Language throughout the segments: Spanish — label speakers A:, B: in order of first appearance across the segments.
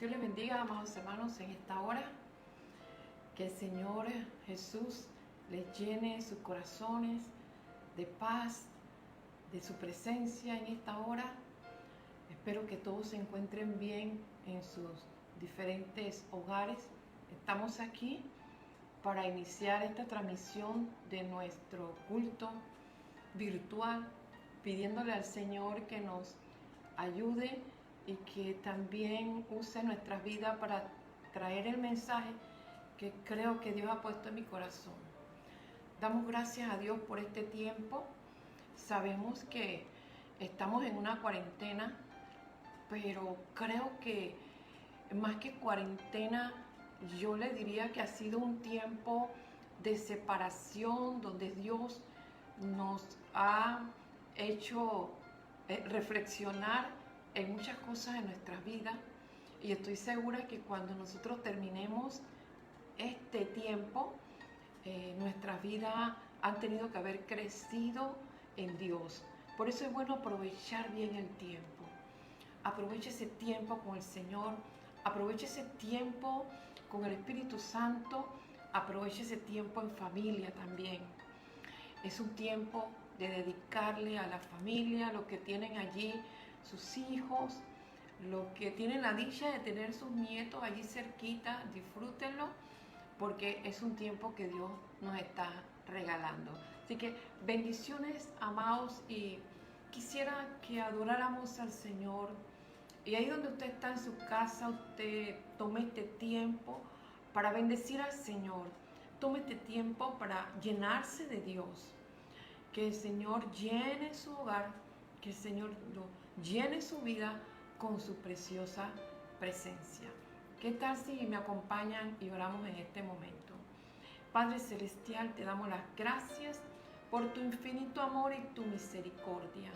A: Dios les bendiga, amados hermanos, en esta hora. Que el Señor Jesús les llene sus corazones de paz, de su presencia en esta hora. Espero que todos se encuentren bien en sus diferentes hogares. Estamos aquí para iniciar esta transmisión de nuestro culto virtual, pidiéndole al Señor que nos ayude y que también use nuestras vidas para traer el mensaje que creo que Dios ha puesto en mi corazón. Damos gracias a Dios por este tiempo. Sabemos que estamos en una cuarentena, pero creo que más que cuarentena, yo le diría que ha sido un tiempo de separación donde Dios nos ha hecho reflexionar en muchas cosas en nuestras vidas, y estoy segura que cuando nosotros terminemos este tiempo, nuestras vidas han tenido que haber crecido en Dios. Por eso es bueno aprovechar bien el tiempo. Aproveche ese tiempo con el Señor, aproveche ese tiempo con el Espíritu Santo, aproveche ese tiempo en familia también. Es un tiempo de dedicarle a la familia, lo que tienen allí sus hijos, los que tienen la dicha de tener sus nietos allí cerquita, disfrútenlo, porque es un tiempo que Dios nos está regalando. Así que bendiciones, amados, y quisiera que adoráramos al Señor. Y ahí donde usted está en su casa, usted tome este tiempo para bendecir al Señor. Tome este tiempo para llenarse de Dios. Que el Señor llene su hogar, que el Señor llene su vida con su preciosa presencia. ¿Qué tal si me acompañan y oramos en este momento? Padre Celestial, te damos las gracias por tu infinito amor y tu misericordia.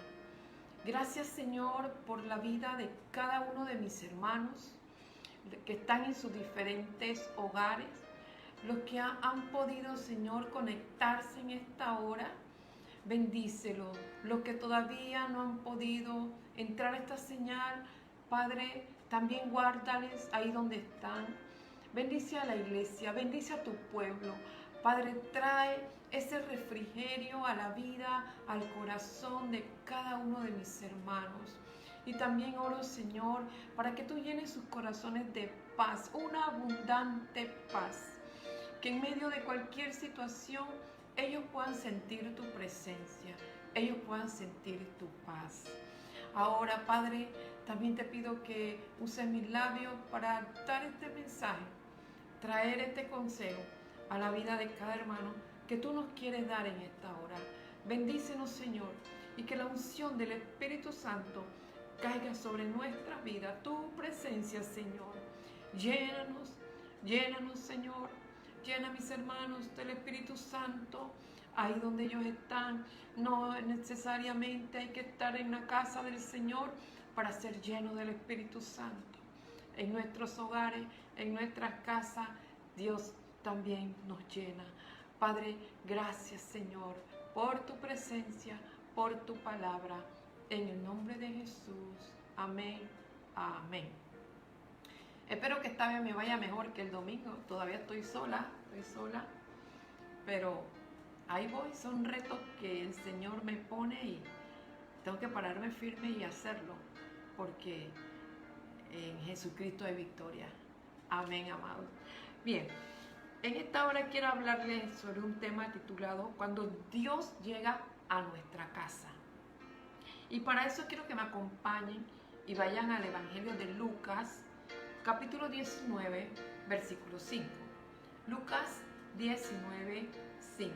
A: Gracias, Señor, por la vida de cada uno de mis hermanos que están en sus diferentes hogares, los que han podido, Señor, conectarse en esta hora. Bendícelo. Los que todavía no han podido entrar a esta señal, Padre, también guárdales ahí donde están. Bendice a la iglesia, bendice a tu pueblo. Padre, trae ese refrigerio a la vida, al corazón de cada uno de mis hermanos. Y también oro, Señor, para que tú llenes sus corazones de paz, una abundante paz. Que en medio de cualquier situación ellos puedan sentir tu presencia, ellos puedan sentir tu paz. Ahora, Padre, también te pido que uses mis labios para dar este mensaje, traer este consejo a la vida de cada hermano que tú nos quieres dar en esta hora. Bendícenos, Señor, y que la unción del Espíritu Santo caiga sobre nuestras vidas, tu presencia, Señor. Llénanos, llénanos, Señor. Llena a mis hermanos del Espíritu Santo, ahí donde ellos están. No necesariamente hay que estar en la casa del Señor para ser lleno del Espíritu Santo. En nuestros hogares, en nuestras casas, Dios también nos llena. Padre, gracias, Señor, por tu presencia, por tu palabra. En el nombre de Jesús. Amén. Amén. Espero que esta vez me vaya mejor que el domingo. Todavía estoy sola, pero ahí voy. Son retos que el Señor me pone y tengo que pararme firme y hacerlo, porque en Jesucristo hay victoria. Amén, amados. Bien, en esta hora quiero hablarles sobre un tema titulado Cuando Dios llega a nuestra casa. Y para eso quiero que me acompañen y vayan al Evangelio de Lucas, capítulo 19, versículo 5. Lucas 19, 5.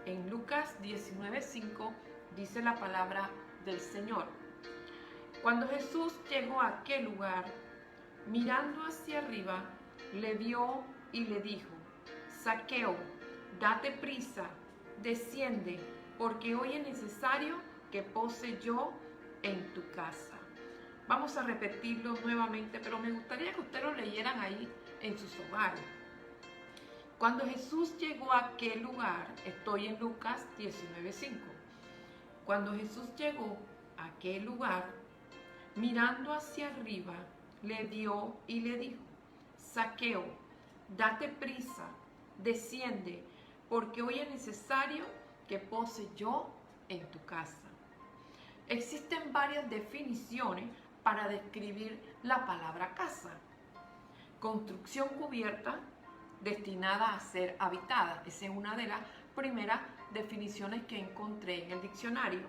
A: En Lucas 19, 5 dice la palabra del Señor. Cuando Jesús llegó a aquel lugar, mirando hacia arriba, le vio y le dijo: Zaqueo, date prisa, desciende, porque hoy es necesario que pose yo en tu casa. Vamos a repetirlo nuevamente, pero me gustaría que ustedes lo leyeran ahí en sus hogares. Cuando Jesús llegó a aquel lugar, estoy en Lucas 19:5. Cuando Jesús llegó a aquel lugar, mirando hacia arriba, le dio y le dijo: Zaqueo, date prisa, desciende, porque hoy es necesario que pose yo en tu casa. Existen varias definiciones para describir la palabra casa. Construcción cubierta destinada a ser habitada. Esa es una de las primeras definiciones que encontré en el diccionario.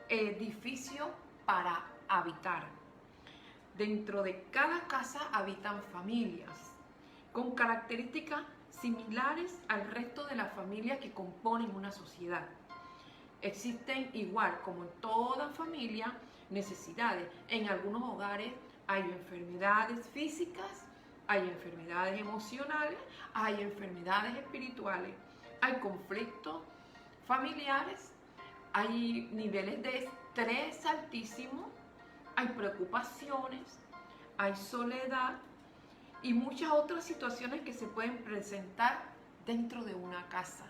A: Edificio para habitar. Dentro de cada casa habitan familias con características similares al resto de las familias que componen una sociedad. Existen, igual como en toda familia, necesidades. En algunos hogares hay enfermedades físicas, hay enfermedades emocionales, hay enfermedades espirituales, hay conflictos familiares, hay niveles de estrés altísimos, hay preocupaciones, hay soledad y muchas otras situaciones que se pueden presentar dentro de una casa.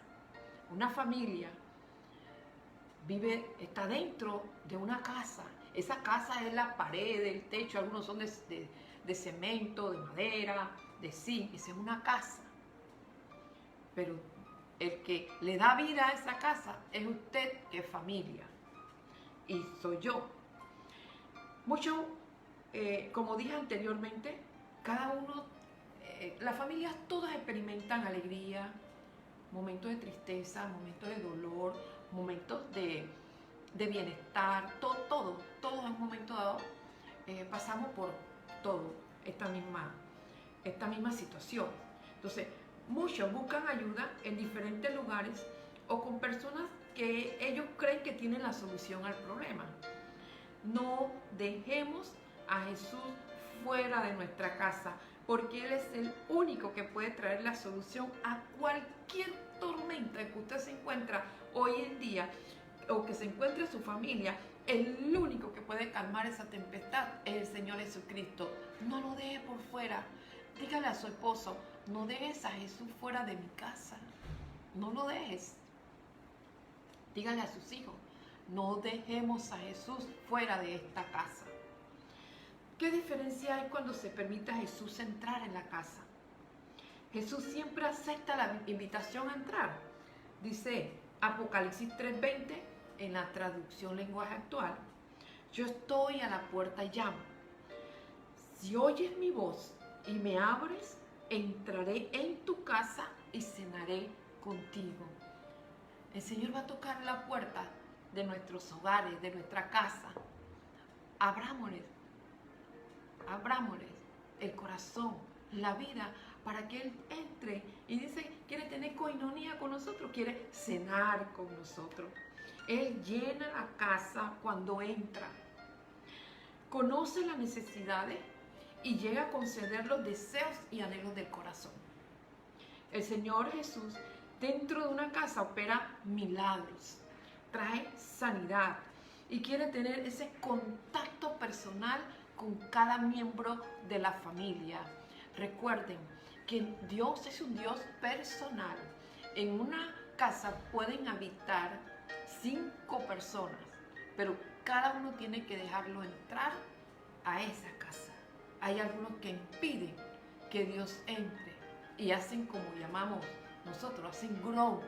A: Una familia está dentro de una casa. Esa casa es la pared, el techo, algunos son de cemento, de madera, de zinc. Esa es una casa. Pero el que le da vida a esa casa es usted, que es familia. Y soy yo. Como dije anteriormente, cada uno, las familias todas experimentan alegría, momentos de tristeza, momentos de dolor, momentos de bienestar, todo en un momento dado pasamos por todo esta misma situación. Entonces, muchos buscan ayuda en diferentes lugares o con personas que ellos creen que tienen la solución al problema. No dejemos a Jesús fuera de nuestra casa, porque Él es el único que puede traer la solución a cualquier tormenta en que usted se encuentra hoy en día o que se encuentre su familia. El único que puede calmar esa tempestad es el Señor Jesucristo. No lo deje por fuera. Dígale a su esposo: no dejes a Jesús fuera de mi casa. No lo dejes. Dígale a sus hijos: no dejemos a Jesús fuera de esta casa. ¿Qué diferencia hay cuando se permite a Jesús entrar en la casa? Jesús siempre acepta la invitación a entrar. Dice Apocalipsis 3:20 en la traducción lenguaje actual: yo estoy a la puerta y llamo. Si oyes mi voz y me abres, entraré en tu casa y cenaré contigo. El Señor va a tocar la puerta de nuestros hogares, de nuestra casa. Abrámosles el corazón, la vida, para que Él entre. Y dice, quiere tener coinonía con nosotros, quiere cenar con nosotros. Él llena la casa cuando entra. Conoce las necesidades y llega a conceder los deseos y anhelos del corazón. El Señor Jesús, dentro de una casa, opera milagros, trae sanidad y quiere tener ese contacto personal con cada miembro de la familia. Recuerden que Dios es un Dios personal. En una casa pueden habitar 5 personas, pero cada uno tiene que dejarlo entrar a esa casa. Hay algunos que impiden que Dios entre y hacen como llamamos nosotros, hacen grow.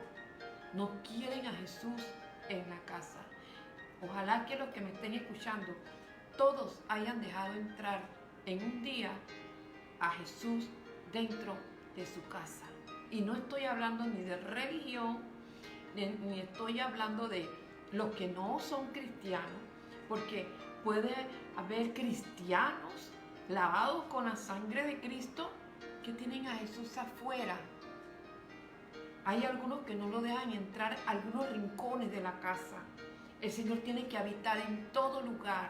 A: No quieren a Jesús en la casa. Ojalá que los que me estén escuchando, todos hayan dejado entrar en un día a Jesús dentro de su casa. Y no estoy hablando ni de religión, ni estoy hablando de los que no son cristianos, porque puede haber cristianos lavados con la sangre de Cristo que tienen a Jesús afuera. Hay algunos que no lo dejan entrar a algunos rincones de la casa. El Señor tiene que habitar en todo lugar.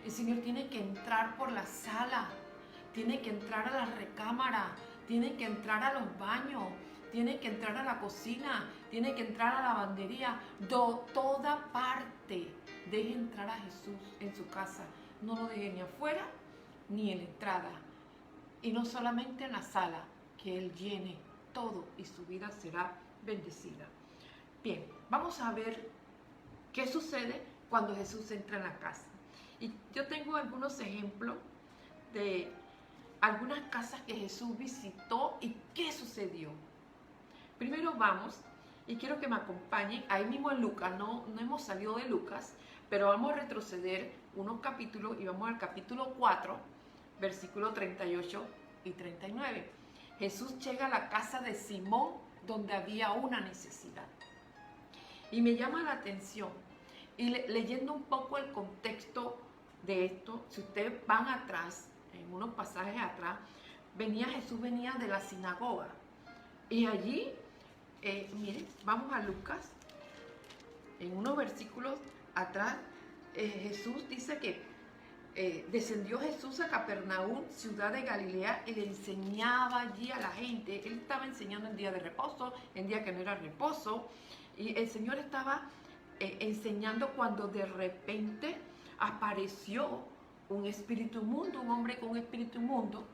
A: El Señor tiene que entrar por la sala, tiene que entrar a la recámara, tiene que entrar a los baños, tiene que entrar a la cocina, tiene que entrar a la lavandería, toda parte. Deje entrar a Jesús en su casa. No lo deje ni afuera ni en la entrada. Y no solamente en la sala, que Él llene todo y su vida será bendecida. Bien, vamos a ver qué sucede cuando Jesús entra en la casa. Y yo tengo algunos ejemplos de algunas casas que Jesús visitó y qué sucedió. Primero vamos, y quiero que me acompañen, ahí mismo en Lucas, no hemos salido de Lucas, pero vamos a retroceder unos capítulos y vamos al capítulo 4, versículos 38 y 39. Jesús llega a la casa de Simón donde había una necesidad. Y me llama la atención, y leyendo un poco el contexto de esto, si ustedes van atrás, en unos pasajes atrás, Jesús venía de la sinagoga. Y allí, miren, vamos a Lucas, en unos versículos atrás, Jesús dice que descendió Jesús a Capernaum, ciudad de Galilea, y le enseñaba allí a la gente. Él estaba enseñando en día de reposo, en día que no era reposo, y el Señor estaba enseñando cuando de repente apareció un espíritu inmundo, un hombre con un espíritu inmundo,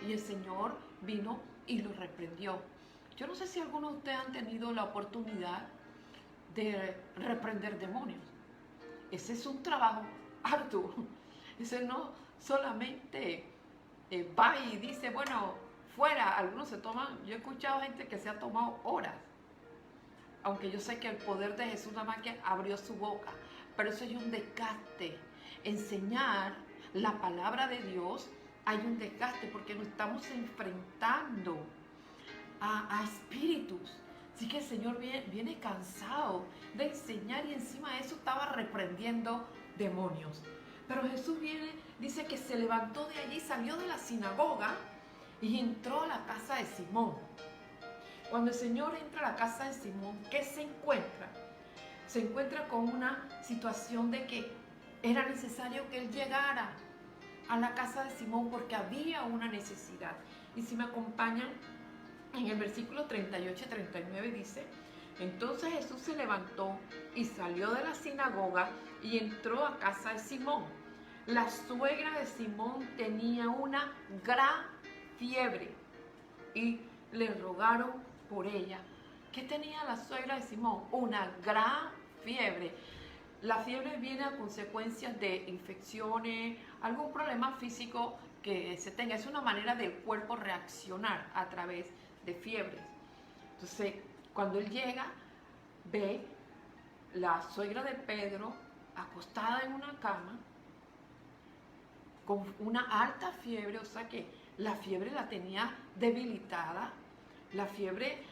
A: y el Señor vino y lo reprendió. Yo no sé si algunos de ustedes han tenido la oportunidad de reprender demonios. Ese es un trabajo arduo. Ese no solamente va y dice, bueno, fuera. Algunos se toman, yo he escuchado gente que se ha tomado horas, aunque yo sé que el poder de Jesús nada más que abrió su boca, pero eso es un desgaste. Enseñar la palabra de Dios hay un desgaste porque nos estamos enfrentando a espíritus. Así que el Señor viene cansado de enseñar y encima de eso estaba reprendiendo demonios. Pero Jesús dice que se levantó de allí, salió de la sinagoga y entró a la casa de Simón. Cuando el Señor entra a la casa de Simón, ¿qué se encuentra? Se encuentra con una situación de que era necesario que Él llegara a la casa de Simón porque había una necesidad. Y si me acompañan, en el versículo 38 y 39 dice, entonces Jesús se levantó y salió de la sinagoga y entró a casa de Simón. La suegra de Simón tenía una gran fiebre y le rogaron por ella. ¿Qué tenía la suegra de Simón? Una gran fiebre. La fiebre viene a consecuencias de infecciones, algún problema físico que se tenga. Es una manera del cuerpo reaccionar a través de fiebres. Entonces, cuando él llega, ve la suegra de Pedro acostada en una cama con una alta fiebre, o sea que la fiebre la tenía debilitada, la fiebre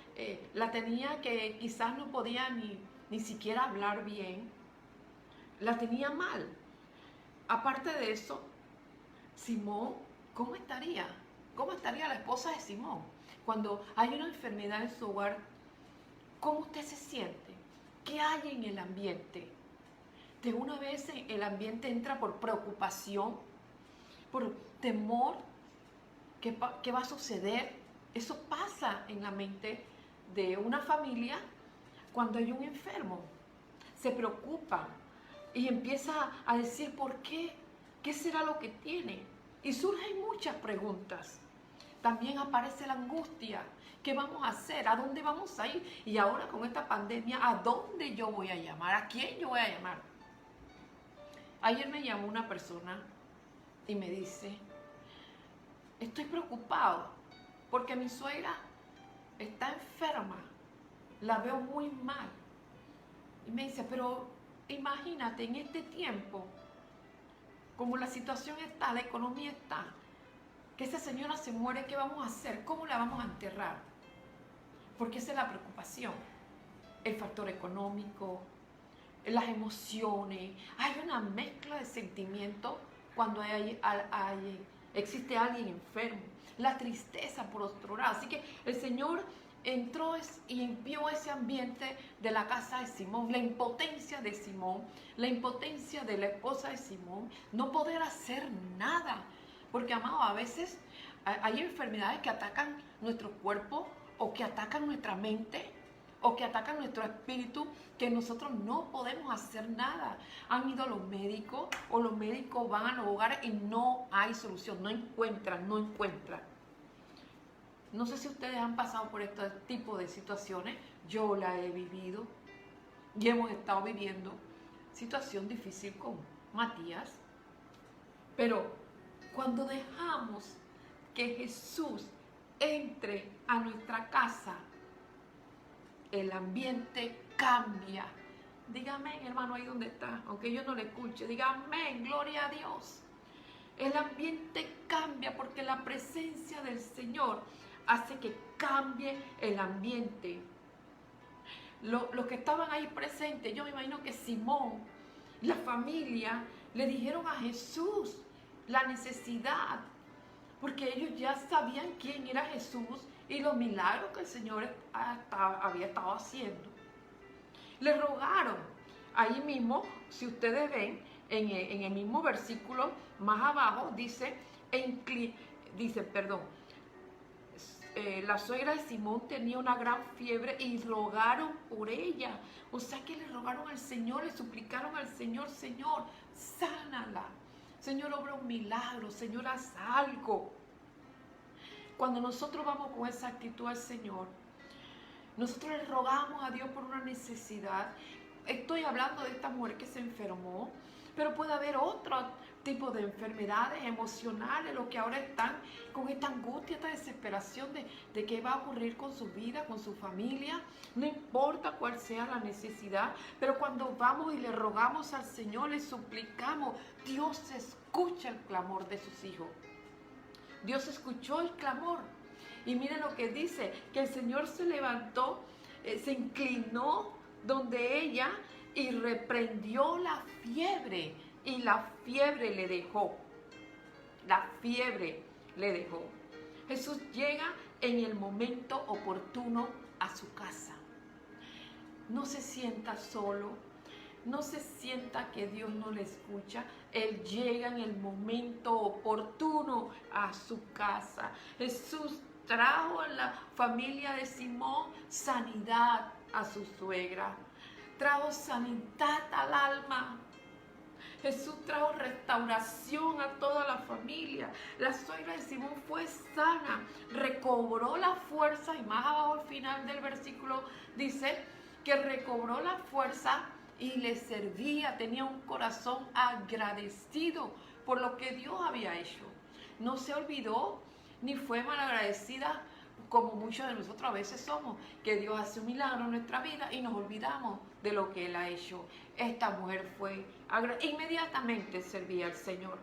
A: la tenía que quizás no podía ni siquiera hablar bien, la tenía mal. Aparte de eso, Simón, ¿cómo estaría? ¿Cómo estaría la esposa de Simón? Cuando hay una enfermedad en su hogar, ¿cómo usted se siente? ¿Qué hay en el ambiente? De una vez el ambiente entra por preocupación, por temor. ¿Qué va a suceder? Eso pasa en la mente de una familia cuando hay un enfermo. Se preocupa y empieza a decir, ¿por qué? ¿Qué será lo que tiene? Y surgen muchas preguntas. También aparece la angustia. ¿Qué vamos a hacer? ¿A dónde vamos a ir? Y ahora con esta pandemia, ¿a dónde yo voy a llamar? ¿A quién yo voy a llamar? Ayer me llamó una persona y me dice, estoy preocupado porque mi suegra está enferma, la veo muy mal. Y me dice, pero imagínate en este tiempo, como la situación está, la economía está, que esa señora se muere, ¿qué vamos a hacer? ¿Cómo la vamos a enterrar? Porque esa es la preocupación, el factor económico, las emociones. Hay una mezcla de sentimientos cuando existe alguien enfermo. La tristeza por otro lado. Así que el Señor entró y limpió ese ambiente de la casa de Simón, la impotencia de Simón, la impotencia de la esposa de Simón, no poder hacer nada. Porque, amado, a veces hay enfermedades que atacan nuestro cuerpo o que atacan nuestra mente o que atacan nuestro espíritu, que nosotros no podemos hacer nada. Han ido los médicos o los médicos van a los hogares y no hay solución, no encuentran. No sé si ustedes han pasado por este tipo de situaciones, yo la he vivido y hemos estado viviendo situación difícil con Matías, pero Cuando dejamos que Jesús entre a nuestra casa, el ambiente cambia. Dígame, hermano, ahí donde está, aunque yo no le escuche, dígame, gloria a Dios. El ambiente cambia porque la presencia del Señor hace que cambie el ambiente. Los que estaban ahí presentes, yo me imagino que Simón, la familia, le dijeron a Jesús la necesidad, porque ellos ya sabían quién era Jesús y los milagros que el Señor había estado haciendo. Le rogaron, ahí mismo, si ustedes ven, en el mismo versículo, más abajo, la suegra de Simón tenía una gran fiebre y rogaron por ella. O sea que le rogaron al Señor, le suplicaron al Señor, Señor, sánala. Señor, obra un milagro, Señor, haz algo. Cuando nosotros vamos con esa actitud al Señor, nosotros le rogamos a Dios por una necesidad. Estoy hablando de esta mujer que se enfermó, pero puede haber otro tipo de enfermedades emocionales, los que ahora están con esta angustia, esta desesperación de qué va a ocurrir con su vida, con su familia. No importa cuál sea la necesidad, pero cuando vamos y le rogamos al Señor, le suplicamos, Dios escucha el clamor de sus hijos. Dios escuchó el clamor. Y miren lo que dice, que el Señor se levantó, se inclinó donde ella y reprendió la fiebre. Y la fiebre le dejó. La fiebre le dejó. Jesús llega en el momento oportuno a su casa. No se sienta solo. No se sienta que Dios no le escucha. Él llega en el momento oportuno a su casa. Jesús trajo a la familia de Simón sanidad a su suegra. Trajo sanidad al alma. Jesús trajo restauración a toda la familia. La suegra de Simón fue sana, recobró la fuerza, y más abajo al final del versículo dice que recobró la fuerza y le servía, tenía un corazón agradecido por lo que Dios había hecho. No se olvidó ni fue malagradecida como muchos de nosotros a veces somos, que Dios hace un milagro en nuestra vida y nos olvidamos de lo que Él ha hecho. Esta mujer fue inmediatamente servía al Señor.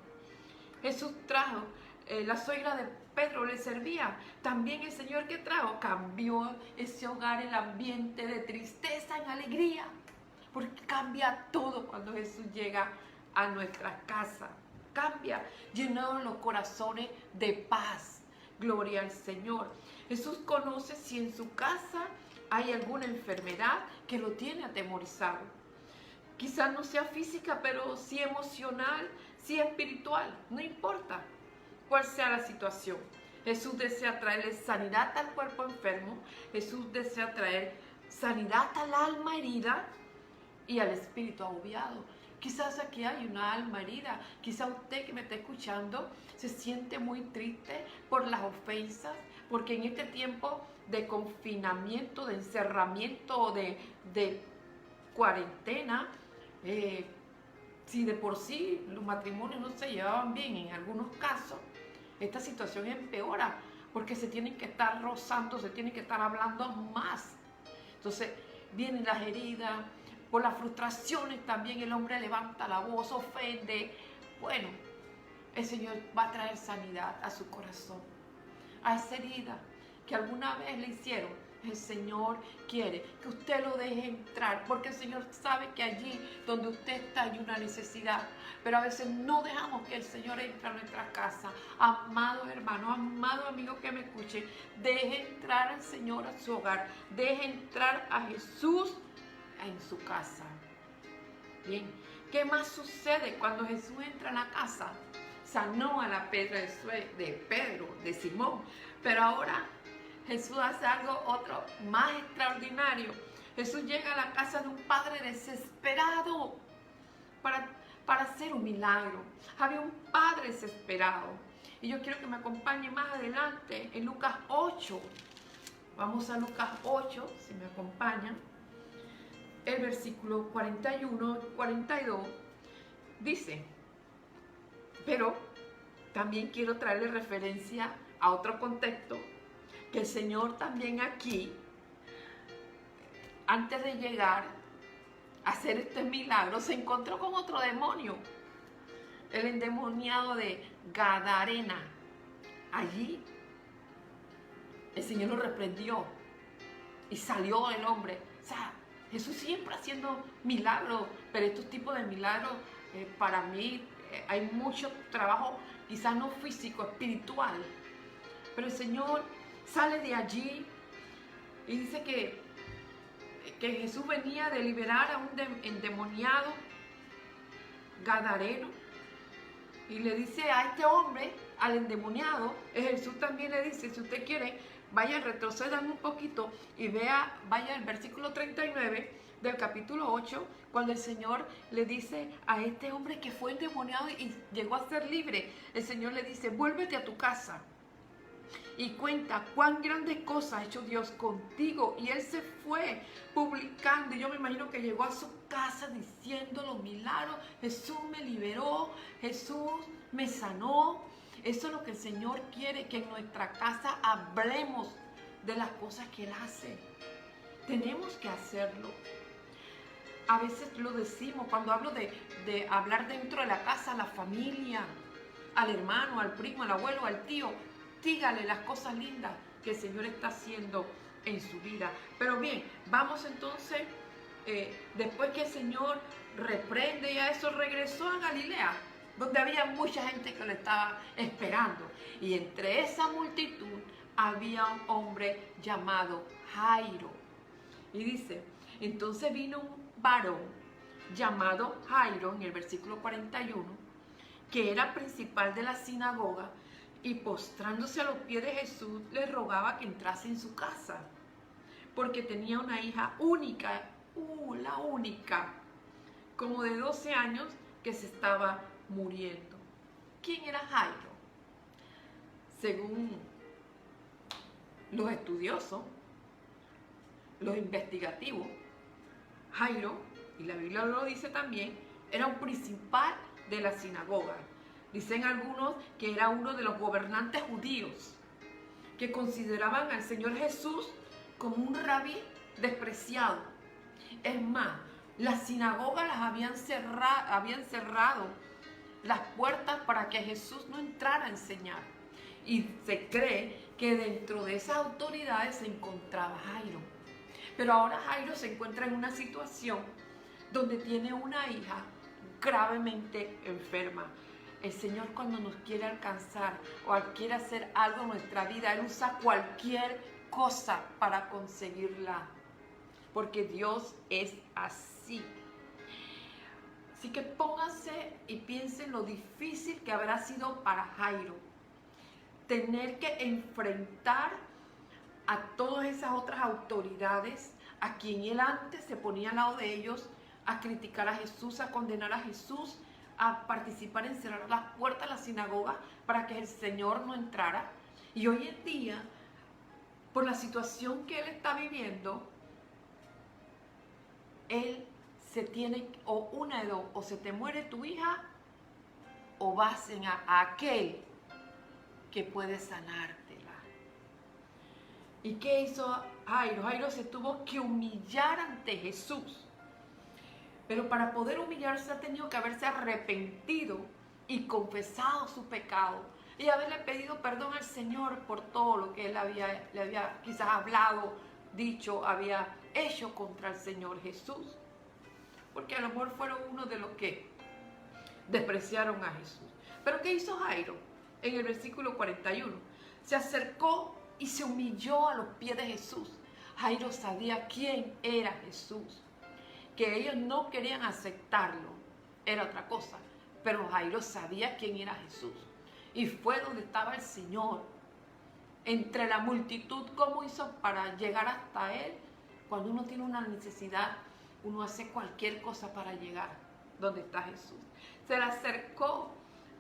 A: Jesús trajo, la suegra de Pedro le servía. También el Señor que trajo cambió ese hogar, el ambiente de tristeza en alegría. Porque cambia todo cuando Jesús llega a nuestra casa. Cambia, llenando los corazones de paz. Gloria al Señor. Jesús conoce si en su casa hay alguna enfermedad que lo tiene atemorizado. Quizás no sea física, pero sí emocional, sí espiritual. No importa cuál sea la situación. Jesús desea traerle sanidad al cuerpo enfermo. Jesús desea traer sanidad al alma herida y al espíritu agobiado. Quizás aquí hay una alma herida. Quizás usted que me está escuchando se siente muy triste por las ofensas, porque en este tiempo de confinamiento, de encerramiento, de cuarentena, si de por sí los matrimonios no se llevaban bien en algunos casos, esta situación empeora porque se tienen que estar rozando, se tienen que estar hablando más. Entonces vienen las heridas. Por las frustraciones también el hombre levanta la voz, ofende. Bueno, el Señor va a traer sanidad a su corazón, a esa herida que alguna vez le hicieron. El Señor quiere que usted lo deje entrar, porque el Señor sabe que allí donde usted está hay una necesidad, pero a veces no dejamos que el Señor entre a nuestra casa. Amados hermanos, amados amigos que me escuchen, deje entrar al Señor a su hogar, deje entrar a Jesús en su casa. Bien, ¿qué más sucede cuando Jesús entra en la casa? Sanó a la pedra de Pedro, de Simón, pero ahora Jesús hace otro más extraordinario. Jesús llega a la casa de un padre desesperado para hacer un milagro. Había un padre desesperado. Y yo quiero que me acompañe más adelante en Lucas 8. Vamos a Lucas 8, si me acompañan. El versículo 41 y 42 dice, pero también quiero traerle referencia a otro contexto, que el Señor también aquí, antes de llegar a hacer este milagro, se encontró con otro demonio, el endemoniado de Gadarena. Allí el Señor lo reprendió y salió el hombre. O sea, Jesús siempre haciendo milagros, pero estos tipos de milagros, para mí, hay mucho trabajo, quizás no físico, espiritual. Pero el Señor sale de allí y dice que Jesús venía de liberar a un endemoniado gadareno. Y le dice a este hombre, al endemoniado, Jesús también le dice, si usted quiere, vaya, retrocedan un poquito y vaya al versículo 39 del capítulo 8, cuando el Señor le dice a este hombre que fue endemoniado y llegó a ser libre. El Señor le dice, vuélvete a tu casa y cuenta cuán grandes cosas ha hecho Dios contigo. Y él se fue publicando, y yo me imagino que llegó a su casa diciendo los milagros. Jesús me liberó, Jesús me sanó. Eso es lo que el Señor quiere, que en nuestra casa hablemos de las cosas que Él hace. Tenemos que hacerlo. A veces lo decimos, cuando hablo de hablar dentro de la casa, a la familia, al hermano, al primo, al abuelo, al tío, dígale las cosas lindas que el Señor está haciendo en su vida. Pero bien, vamos entonces, después que el Señor reprende y a eso, regresó a Galilea, donde había mucha gente que lo estaba esperando. Y entre esa multitud había un hombre llamado Jairo. Y dice, entonces vino un varón llamado Jairo, en el versículo 41, que era principal de la sinagoga, y postrándose a los pies de Jesús, le rogaba que entrase en su casa, porque tenía una hija única, la única, como de 12 años, que se estaba muriendo. ¿Quién era Jairo? Según los estudiosos, los investigativos, Jairo, y la Biblia lo dice también, era un principal de la sinagoga. Dicen algunos que era uno de los gobernantes judíos que consideraban al Señor Jesús como un rabí despreciado. Es más, las sinagogas las habían cerrado las puertas para que Jesús no entrara a enseñar. Y se cree que dentro de esas autoridades se encontraba Jairo. Pero ahora Jairo se encuentra en una situación donde tiene una hija gravemente enferma. El Señor, cuando nos quiere alcanzar o quiere hacer algo en nuestra vida, Él usa cualquier cosa para conseguirla, porque Dios es así. Así que pónganse y piensen lo difícil que habrá sido para Jairo tener que enfrentar a todas esas otras autoridades a quien él antes se ponía al lado de ellos, a criticar a Jesús, a condenar a Jesús, a participar en cerrar las puertas de la sinagoga para que el Señor no entrara. Y hoy en día, por la situación que él está viviendo, él se tiene, o una de dos, o se te muere tu hija, o vas a aquel que puede sanártela. ¿Y qué hizo Jairo? Jairo se tuvo que humillar ante Jesús. Pero para poder humillarse ha tenido que haberse arrepentido y confesado su pecado y haberle pedido perdón al Señor por todo lo que él le había quizás hablado, dicho, había hecho contra el Señor Jesús. Porque a lo mejor fueron uno de los que despreciaron a Jesús. Pero ¿qué hizo Jairo? En el versículo 41, se acercó y se humilló a los pies de Jesús. Jairo sabía quién era Jesús. Que ellos no querían aceptarlo era otra cosa, pero Jairo sabía quién era Jesús. Y fue donde estaba el Señor. Entre la multitud, ¿cómo hizo para llegar hasta Él? Cuando uno tiene una necesidad, uno hace cualquier cosa para llegar donde está Jesús. Se le acercó,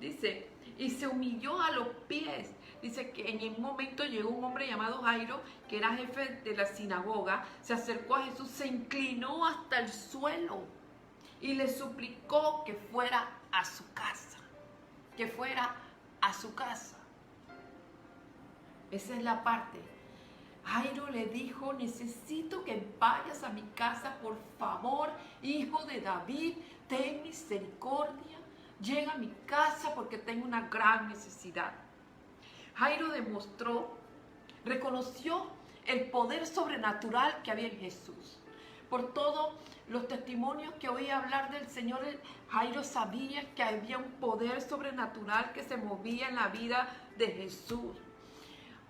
A: dice, y se humilló a los pies. Dice que en un momento llegó un hombre llamado Jairo, que era jefe de la sinagoga, se acercó a Jesús, se inclinó hasta el suelo y le suplicó que fuera a su casa, que fuera a su casa. Esa es la parte. Jairo le dijo, necesito que vayas a mi casa, por favor, hijo de David, ten misericordia, llega a mi casa porque tengo una gran necesidad. Jairo reconoció el poder sobrenatural que había en Jesús. Por todos los testimonios que oí hablar del Señor, Jairo sabía que había un poder sobrenatural que se movía en la vida de Jesús.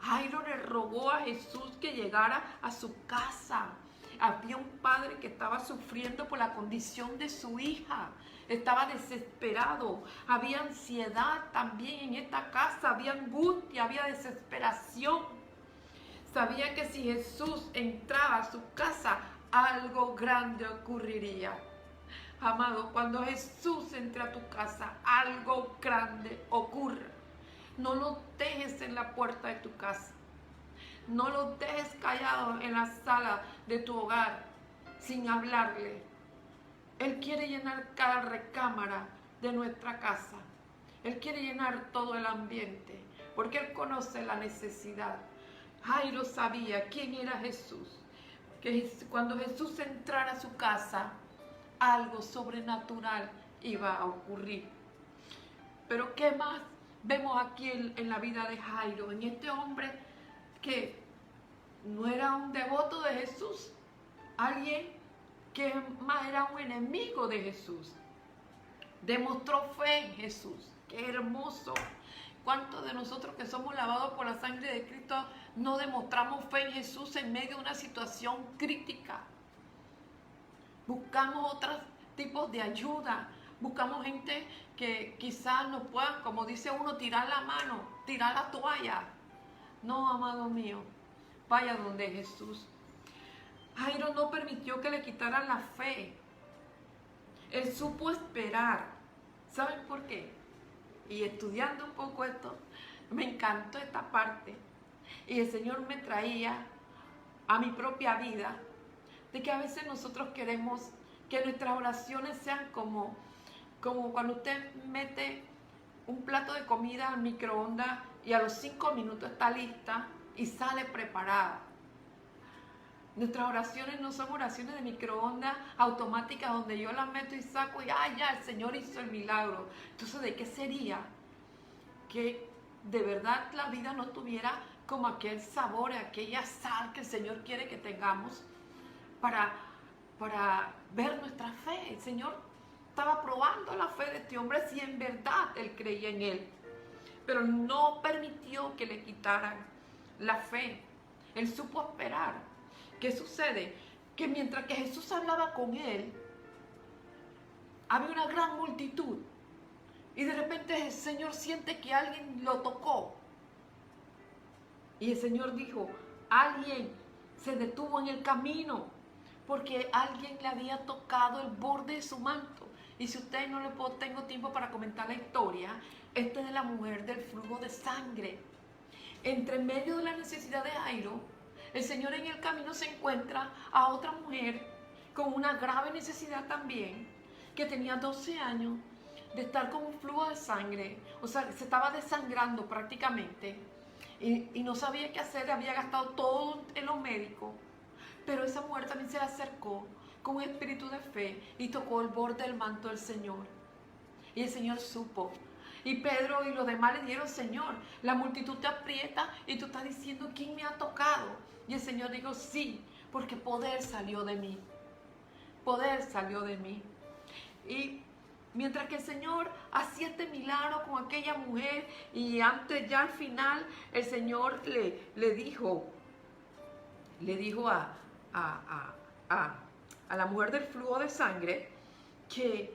A: Jairo le rogó a Jesús que llegara a su casa. Había un padre que estaba sufriendo por la condición de su hija. Estaba desesperado. Había ansiedad también en esta casa. Había angustia, había desesperación. Sabía que si Jesús entraba a su casa, algo grande ocurriría. Amado, cuando Jesús entre a tu casa, algo grande ocurre. No lo dejes en la puerta de tu casa. No lo dejes callado en la sala de tu hogar sin hablarle. Él quiere llenar cada recámara de nuestra casa. Él quiere llenar todo el ambiente porque Él conoce la necesidad. Jairo sabía quién era Jesús. Que cuando Jesús entrara a su casa, algo sobrenatural iba a ocurrir. Pero ¿qué más vemos aquí en la vida de Jairo? En este hombre que no era un devoto de Jesús, alguien que más era un enemigo de Jesús, demostró fe en Jesús. ¡Qué hermoso! ¿Cuántos de nosotros que somos lavados por la sangre de Cristo no demostramos fe en Jesús en medio de una situación crítica? Buscamos otros tipos de ayuda. Buscamos gente que quizás nos pueda, como dice uno, tirar la mano, tirar la toalla. No, amado mío, vaya donde Jesús. Jairo no permitió que le quitaran la fe. Él supo esperar. ¿Saben por qué? Y estudiando un poco esto, me encantó esta parte. Y el Señor me traía a mi propia vida de que a veces nosotros queremos que nuestras oraciones sean como cuando usted mete un plato de comida al microondas y a los 5 minutos está lista y sale preparada. Nuestras oraciones no son oraciones de microondas automáticas donde yo las meto y saco y ya el Señor hizo el milagro. Entonces, ¿de qué sería que de verdad la vida no tuviera como aquel sabor, aquella sal que el Señor quiere que tengamos para ver nuestra fe? El Señor estaba probando la fe de este hombre si en verdad él creía en él, pero no permitió que le quitaran la fe. Él supo esperar. ¿Qué sucede? Que mientras que Jesús hablaba con él, había una gran multitud y de repente el Señor siente que alguien lo tocó y el Señor dijo, alguien se detuvo en el camino porque alguien le había tocado el borde de su manto. Y si ustedes no tengo tiempo para comentar la historia, esta es de la mujer del flujo de sangre. Entre medio de la necesidad de Jairo, el Señor en el camino se encuentra a otra mujer con una grave necesidad también, que tenía 12 años de estar con un flujo de sangre. O sea, se estaba desangrando prácticamente y no sabía qué hacer, había gastado todo en los médicos. Pero esa mujer también se le acercó con un espíritu de fe y tocó el borde del manto del Señor. Y el Señor supo. Y Pedro y los demás le dijeron, Señor, la multitud te aprieta y tú estás diciendo, ¿quién me ha tocado? Y el Señor dijo, sí, porque poder salió de mí. Poder salió de mí. Y mientras que el Señor hacía este milagro con aquella mujer, y antes ya al final el Señor le dijo a la mujer del flujo de sangre que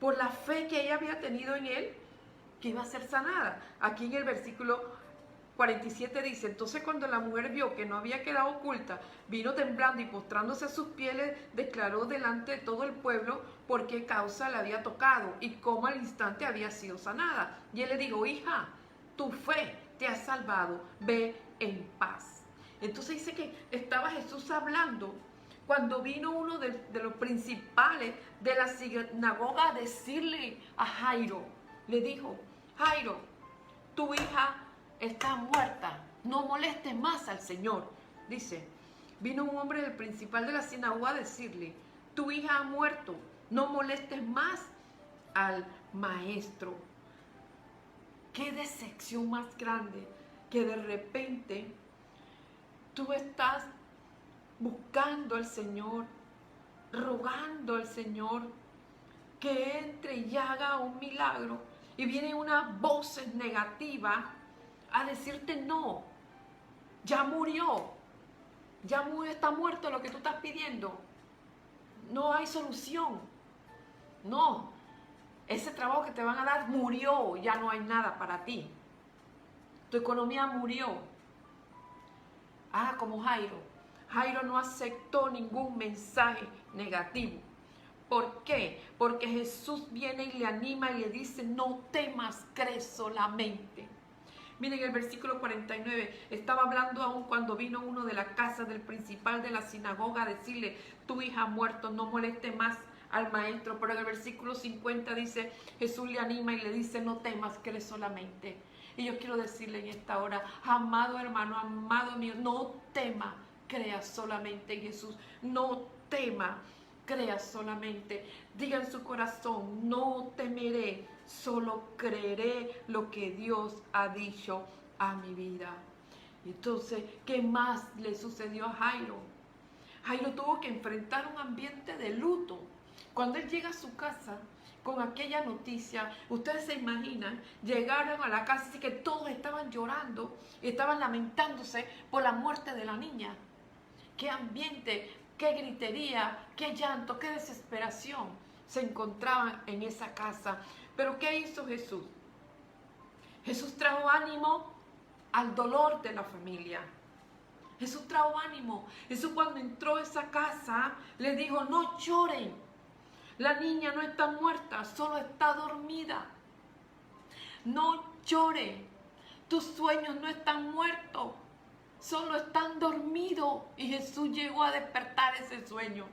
A: por la fe que ella había tenido en él, que iba a ser sanada. Aquí en el versículo 47 dice, entonces cuando la mujer vio que no había quedado oculta, vino temblando y postrándose a sus pies, declaró delante de todo el pueblo por qué causa la había tocado y cómo al instante había sido sanada. Y él le dijo, hija, tu fe te ha salvado, ve en paz. Entonces dice que estaba Jesús hablando cuando vino uno de los principales de la sinagoga a decirle a Jairo, le dijo, Jairo, tu hija está muerta, no molestes más al Señor. Dice, vino un hombre del principal de la sinagoga a decirle, tu hija ha muerto, no molestes más al maestro. Qué decepción más grande que de repente tú estás buscando al Señor, rogando al Señor que entre y haga un milagro, y vienen unas voces negativas a decirte no, ya murió, está muerto lo que tú estás pidiendo, no hay solución, no, ese trabajo que te van a dar murió, ya no hay nada para ti, tu economía murió. Como Jairo. Jairo no aceptó ningún mensaje negativo. ¿Por qué? Porque Jesús viene y le anima y le dice, no temas, cree solamente. Miren el versículo 49, estaba hablando aún cuando vino uno de la casa del principal de la sinagoga a decirle, tu hija ha muerto, no moleste más al maestro. Pero en el versículo 50 dice, Jesús le anima y le dice, no temas, cree solamente. Y yo quiero decirle en esta hora, amado hermano, amado mío, no tema, crea solamente en Jesús, no tema, crea solamente. Diga en su corazón, no temeré, solo creeré lo que Dios ha dicho a mi vida. Entonces, ¿qué más le sucedió a Jairo? Jairo tuvo que enfrentar un ambiente de luto. Cuando él llega a su casa con aquella noticia, ustedes se imaginan, llegaron a la casa y que todos estaban llorando, estaban lamentándose por la muerte de la niña. Qué ambiente, qué gritería, qué llanto, qué desesperación se encontraban en esa casa. Pero ¿qué hizo Jesús? Jesús trajo ánimo al dolor de la familia. Jesús trajo ánimo. Jesús cuando entró a esa casa le dijo, no lloren. La niña no está muerta, solo está dormida. No llore. Tus sueños no están muertos, solo están dormidos. Y Jesús llegó a despertar ese sueño.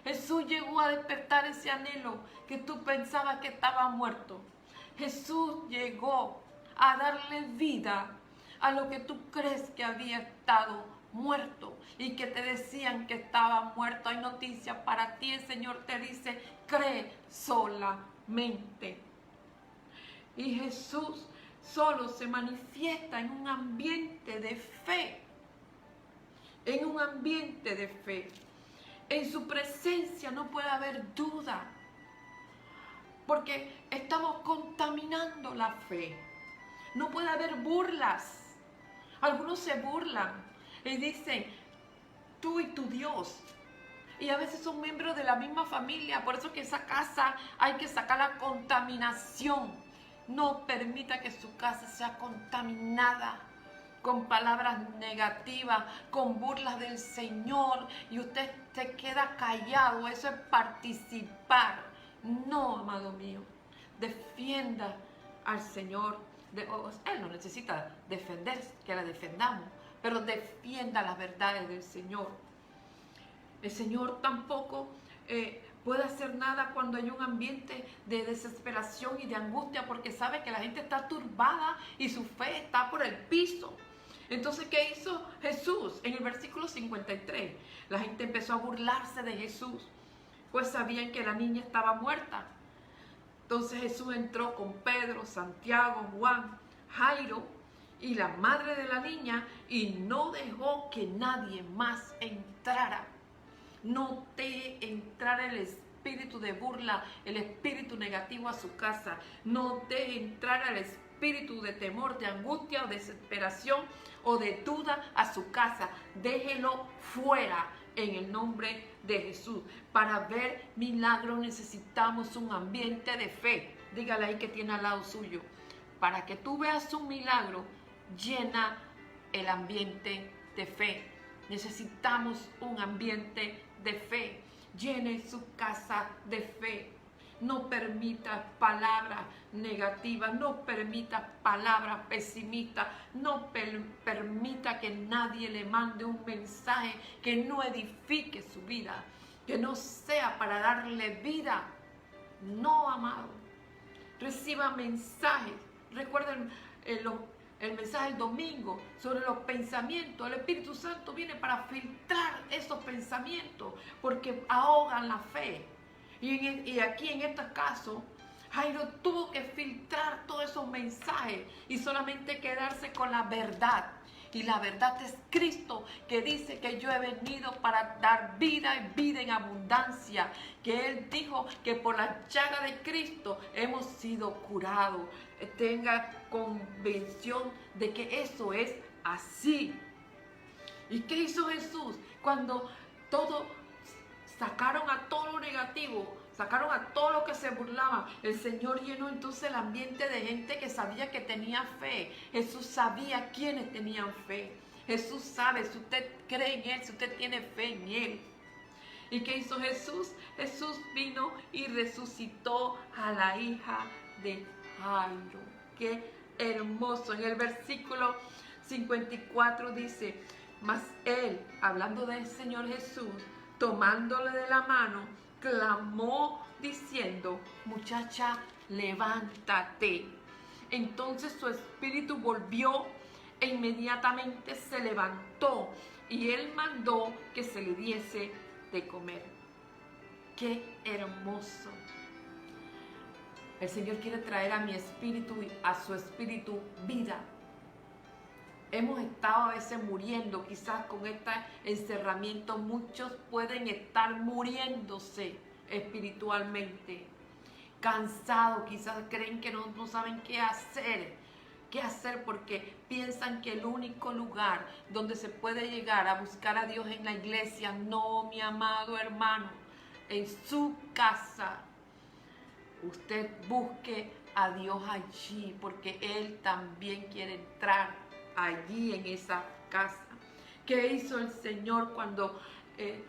A: Jesús llegó a despertar ese anhelo que tú pensabas que estaba muerto. Jesús llegó a darle vida a lo que tú crees que había estado muerto y que te decían que estaba muerto. Hay noticias para ti. El Señor te dice, cree solamente. Y Jesús solo se manifiesta en un ambiente de fe. En un ambiente de fe. En su presencia no puede haber duda. Porque estamos contaminando la fe. No puede haber burlas. Algunos se burlan y dicen, tú y tu Dios. Y a veces son miembros de la misma familia. Por eso que esa casa hay que sacar la contaminación. No permita que su casa sea contaminada con palabras negativas, con burlas del Señor. Y usted se queda callado. Eso es participar. No, amado mío. Defienda al Señor. Él no necesita defender, que la defendamos, pero defienda las verdades del Señor. El Señor tampoco puede hacer nada cuando hay un ambiente de desesperación y de angustia, porque sabe que la gente está turbada y su fe está por el piso. Entonces, ¿qué hizo Jesús? En el versículo 53, la gente empezó a burlarse de Jesús, pues sabían que la niña estaba muerta. Entonces Jesús entró con Pedro, Santiago, Juan, Jairo y la madre de la niña y no dejó que nadie más entrara. No te entrara el espíritu de burla, el espíritu negativo a su casa. No te entrara el espíritu de temor, de angustia o desesperación o de duda a su casa. Déjelo fuera. En el nombre de Jesús. Para ver milagros necesitamos un ambiente de fe. Dígale ahí que tiene al lado suyo. Para que tú veas un milagro, llena el ambiente de fe. Necesitamos un ambiente de fe. Llene su casa de fe. No permita palabras negativas, no permita palabras pesimistas, no permita que nadie le mande un mensaje que no edifique su vida, que no sea para darle vida. No, amado. Reciba mensajes. Recuerden el mensaje del domingo sobre los pensamientos. El Espíritu Santo viene para filtrar esos pensamientos porque ahogan la fe. Y aquí en este caso, Jairo tuvo que filtrar todos esos mensajes y solamente quedarse con la verdad. Y la verdad es Cristo, que dice que yo he venido para dar vida y vida en abundancia. Que Él dijo que por la llaga de Cristo hemos sido curados. Tenga convicción de que eso es así. ¿Y qué hizo Jesús? Cuando sacaron a todo lo negativo, sacaron a todo lo que se burlaba, el Señor llenó entonces el ambiente de gente que sabía que tenía fe. Jesús sabía quiénes tenían fe. Jesús sabe si usted cree en Él, si usted tiene fe en Él. ¿Y qué hizo Jesús? Jesús vino y resucitó a la hija de Jairo. Qué hermoso. En el versículo 54 dice: mas Él, hablando del Señor Jesús, tomándole de la mano, clamó diciendo: muchacha, levántate. Entonces su espíritu volvió e inmediatamente se levantó, y Él mandó que se le diese de comer. ¡Qué hermoso! El Señor quiere traer a mi espíritu, a su espíritu, vida. Hemos estado a veces muriendo, quizás con este encerramiento muchos pueden estar muriéndose espiritualmente, cansados, quizás creen que no saben qué hacer porque piensan que el único lugar donde se puede llegar a buscar a Dios es en la iglesia. No, mi amado hermano, en su casa. Usted busque a Dios allí porque Él también quiere entrar allí en esa casa. ¿Qué hizo el Señor cuando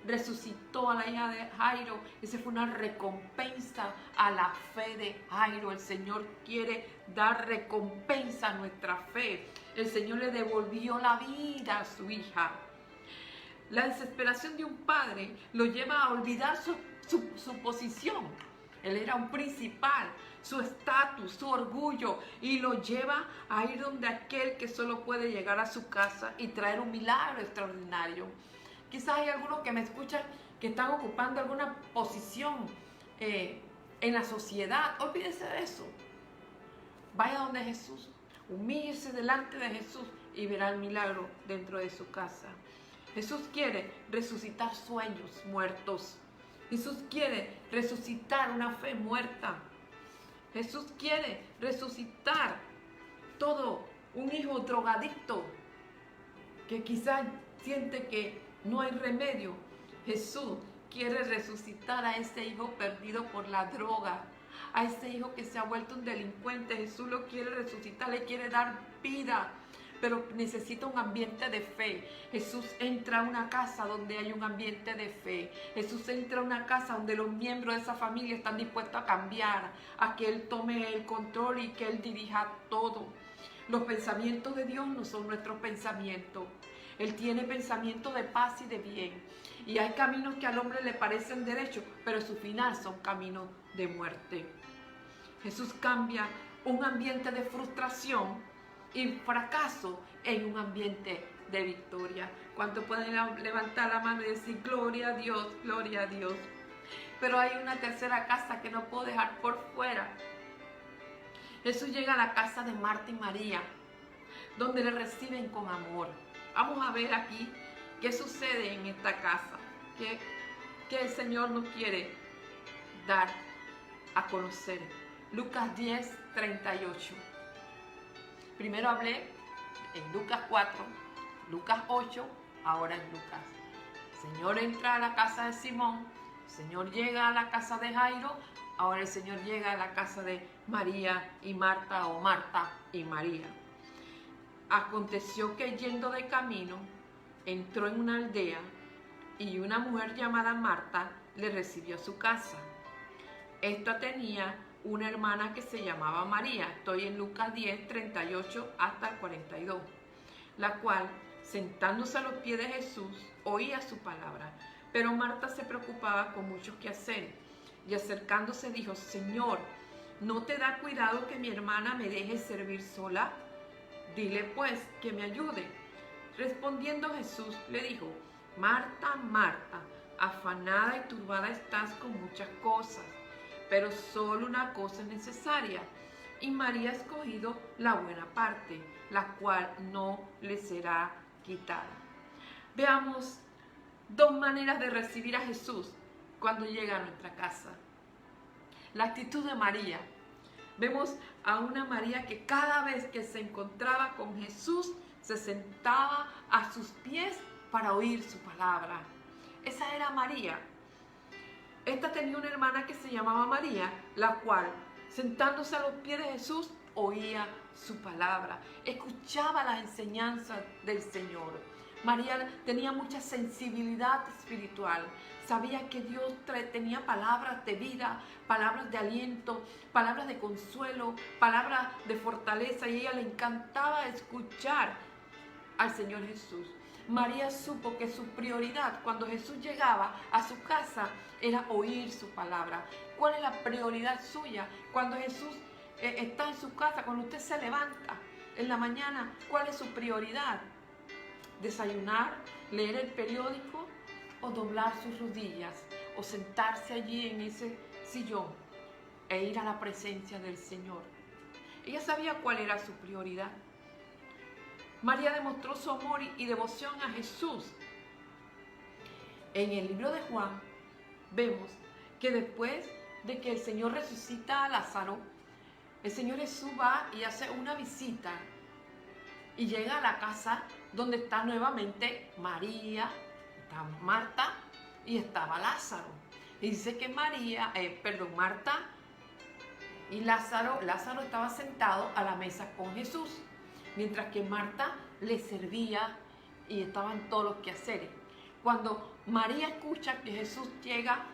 A: resucitó a la hija de Jairo? Esa fue una recompensa a la fe de Jairo. El Señor quiere dar recompensa a nuestra fe. El Señor le devolvió la vida a su hija. La desesperación de un padre lo lleva a olvidar su posición. Él era un principal, su estatus, su orgullo, y lo lleva a ir donde aquel que solo puede llegar a su casa y traer un milagro extraordinario. Quizás hay algunos que me escuchan que están ocupando alguna posición en la sociedad. Olvídese de eso. Vaya donde Jesús, humíllese delante de Jesús y verá el milagro dentro de su casa. Jesús quiere resucitar sueños muertos. Jesús quiere resucitar una fe muerta. Jesús quiere resucitar todo un hijo drogadicto que quizás siente que no hay remedio. Jesús quiere resucitar a ese hijo perdido por la droga, a ese hijo que se ha vuelto un delincuente. Jesús lo quiere resucitar, le quiere dar vida, pero necesita un ambiente de fe. Jesús entra a una casa donde hay un ambiente de fe. Jesús entra a una casa donde los miembros de esa familia están dispuestos a cambiar, a que Él tome el control y que Él dirija todo. Los pensamientos de Dios no son nuestros pensamientos. Él tiene pensamientos de paz y de bien. Y hay caminos que al hombre le parecen derechos, pero su final son caminos de muerte. Jesús cambia un ambiente de frustración y fracaso en un ambiente de victoria. ¿Cuánto pueden levantar la mano y decir gloria a Dios, gloria a Dios? Pero hay una tercera casa que no puedo dejar por fuera. Jesús llega a la casa de Marta y María, donde le reciben con amor. Vamos a ver aquí qué sucede en esta casa, que el Señor nos quiere dar a conocer. Lucas 10, 38. Primero hablé en Lucas 4, Lucas 8, ahora en Lucas. El Señor entra a la casa de Simón, el Señor llega a la casa de Jairo, ahora el Señor llega a la casa de María y Marta, o Marta y María. Aconteció que yendo de camino, entró en una aldea y una mujer llamada Marta le recibió a su casa. Esta tenía una hermana que se llamaba María, estoy en Lucas 10, 38 hasta el 42, la cual, sentándose a los pies de Jesús, oía su palabra. Pero Marta se preocupaba con muchos quehaceres, y acercándose dijo: Señor, ¿no te da cuidado que mi hermana me deje servir sola? Dile pues que me ayude. Respondiendo Jesús le dijo: Marta, Marta, afanada y turbada estás con muchas cosas, pero solo una cosa es necesaria, y María ha escogido la buena parte, la cual no le será quitada. Veamos dos maneras de recibir a Jesús cuando llega a nuestra casa. La actitud de María. Vemos a una María que cada vez que se encontraba con Jesús, se sentaba a sus pies para oír su palabra. Esa era María. Esta tenía una hermana que se llamaba María, la cual, sentándose a los pies de Jesús, oía su palabra, escuchaba las enseñanzas del Señor. María tenía mucha sensibilidad espiritual, sabía que Dios tenía palabras de vida, palabras de aliento, palabras de consuelo, palabras de fortaleza, y a ella le encantaba escuchar al Señor Jesús. María supo que su prioridad cuando Jesús llegaba a su casa era oír su palabra. ¿Cuál es la prioridad suya cuando Jesús está en su casa, cuando usted se levanta en la mañana? ¿Cuál es su prioridad? ¿Desayunar, leer el periódico o doblar sus rodillas o sentarse allí en ese sillón e ir a la presencia del Señor? Ella sabía cuál era su prioridad. María demostró su amor y devoción a Jesús. En el libro de Juan vemos que después de que el Señor resucita a Lázaro, el Señor Jesús va y hace una visita y llega a la casa donde está nuevamente María, está Marta y estaba Lázaro. Y dice que Marta y Lázaro estaba sentado a la mesa con Jesús, mientras que Marta le servía y estaban todos los quehaceres. Cuando María escucha que Jesús llega,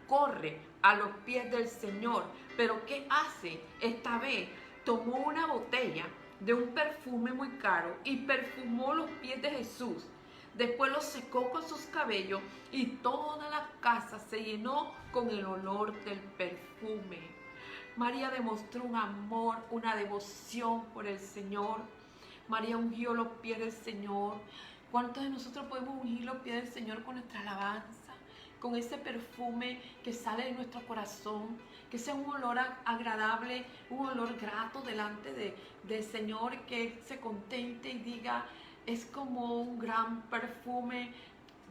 A: corre a los pies del Señor. Pero ¿qué hace? Esta vez tomó una botella de un perfume muy caro y perfumó los pies de Jesús. Después los secó con sus cabellos y toda la casa se llenó con el olor del perfume. María demostró un amor, una devoción por el Señor. María ungió los pies del Señor. ¿Cuántos de nosotros podemos ungir los pies del Señor con nuestra alabanza? Con ese perfume que sale de nuestro corazón, que sea un olor agradable, un olor grato delante del Señor, que Él se contente y diga: es como un gran perfume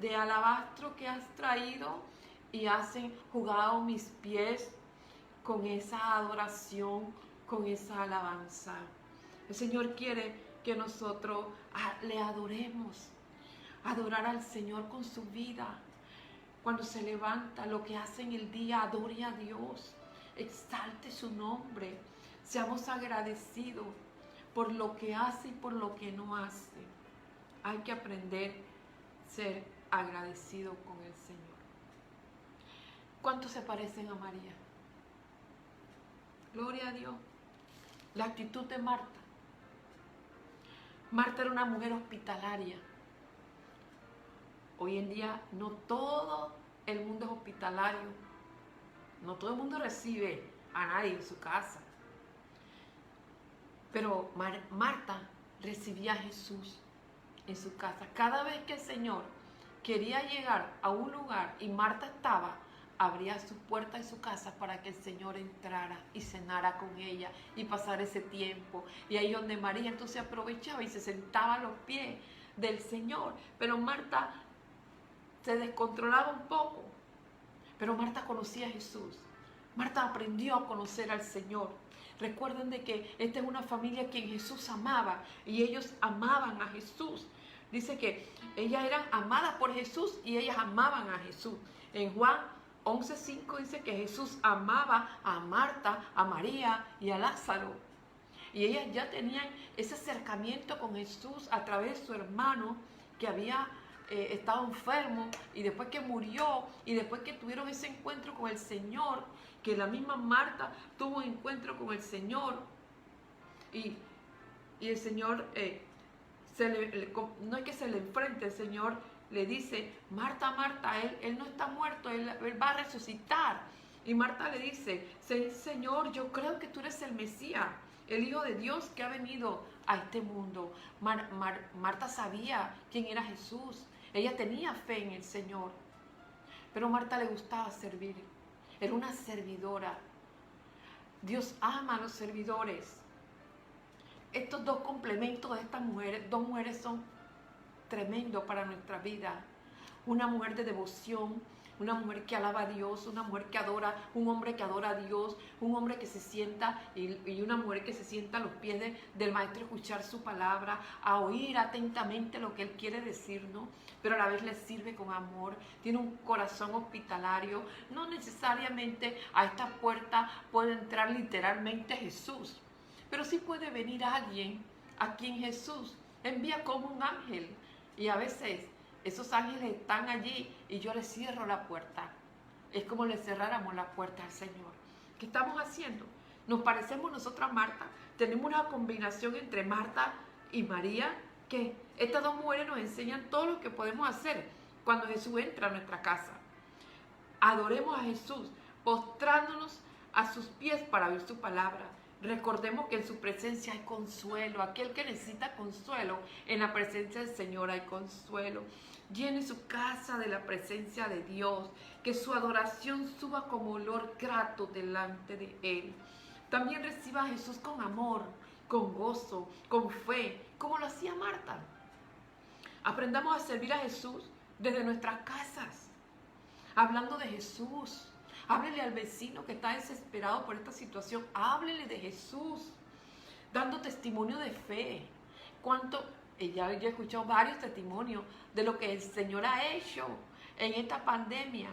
A: de alabastro que has traído y has enjugado mis pies con esa adoración, con esa alabanza. El Señor quiere que nosotros le adoremos, adorar al Señor con su vida. Cuando se levanta, lo que hace en el día, adore a Dios, exalte su nombre, seamos agradecidos por lo que hace y por lo que no hace. Hay que aprender a ser agradecido con el Señor. ¿Cuántos se parecen a María? Gloria a Dios. La actitud de Marta. Marta era una mujer hospitalaria. Hoy en día no todo el mundo es hospitalario. No todo el mundo recibe a nadie en su casa. Pero Marta recibía a Jesús en su casa. Cada vez que el Señor quería llegar a un lugar y Marta estaba, abría su puerta en su casa para que el Señor entrara y cenara con ella y pasara ese tiempo. Y ahí donde María entonces aprovechaba y se sentaba a los pies del Señor. Pero Marta se descontrolaba un poco. Pero Marta conocía a Jesús. Marta aprendió a conocer al Señor. Recuerden de que esta es una familia que Jesús amaba y ellos amaban a Jesús. Dice que ellas eran amadas por Jesús y ellas amaban a Jesús. En Juan 11:5 dice que Jesús amaba a Marta, a María y a Lázaro. Y ellas ya tenían ese acercamiento con Jesús a través de su hermano que había estado enfermo, y después que murió, y después que tuvieron ese encuentro con el Señor, que la misma Marta tuvo un encuentro con el Señor. Y el Señor, no es que se le enfrente, el Señor le dice: Marta, Marta, él no está muerto, él va a resucitar. Y Marta le dice: Señor, yo creo que tú eres el Mesías, el Hijo de Dios que ha venido a este mundo. Marta sabía quién era Jesús. Ella tenía fe en el Señor. Pero a Marta le gustaba servir. Era una servidora. Dios ama a los servidores. Estos dos complementos de estas mujeres, dos mujeres son tremendos para nuestra vida. Una mujer de devoción, una mujer que alaba a Dios, una mujer que adora, un hombre que adora a Dios, un hombre que se sienta y una mujer que se sienta a los pies del Maestro a escuchar su palabra, a oír atentamente lo que Él quiere decirnos, pero a la vez le sirve con amor, tiene un corazón hospitalario. No necesariamente a esta puerta puede entrar literalmente Jesús, pero sí puede venir alguien a quien Jesús envía como un ángel, y a veces esos ángeles están allí y yo les cierro la puerta. Es como le cerráramos la puerta al Señor. ¿Qué estamos haciendo? Nos parecemos nosotras a Marta. Tenemos una combinación entre Marta y María, que estas dos mujeres nos enseñan todo lo que podemos hacer cuando Jesús entra a nuestra casa. Adoremos a Jesús, postrándonos a sus pies para oír su palabra. Recordemos que en su presencia hay consuelo. Aquel que necesita consuelo, en la presencia del Señor hay consuelo. Llene su casa de la presencia de Dios. Que su adoración suba como olor grato delante de Él. También reciba a Jesús con amor, con gozo, con fe, como lo hacía Marta. Aprendamos a servir a Jesús desde nuestras casas, hablando de Jesús. Háblele al vecino que está desesperado por esta situación. Háblele de Jesús, dando testimonio de fe. Ya he escuchado varios testimonios de lo que el Señor ha hecho en esta pandemia.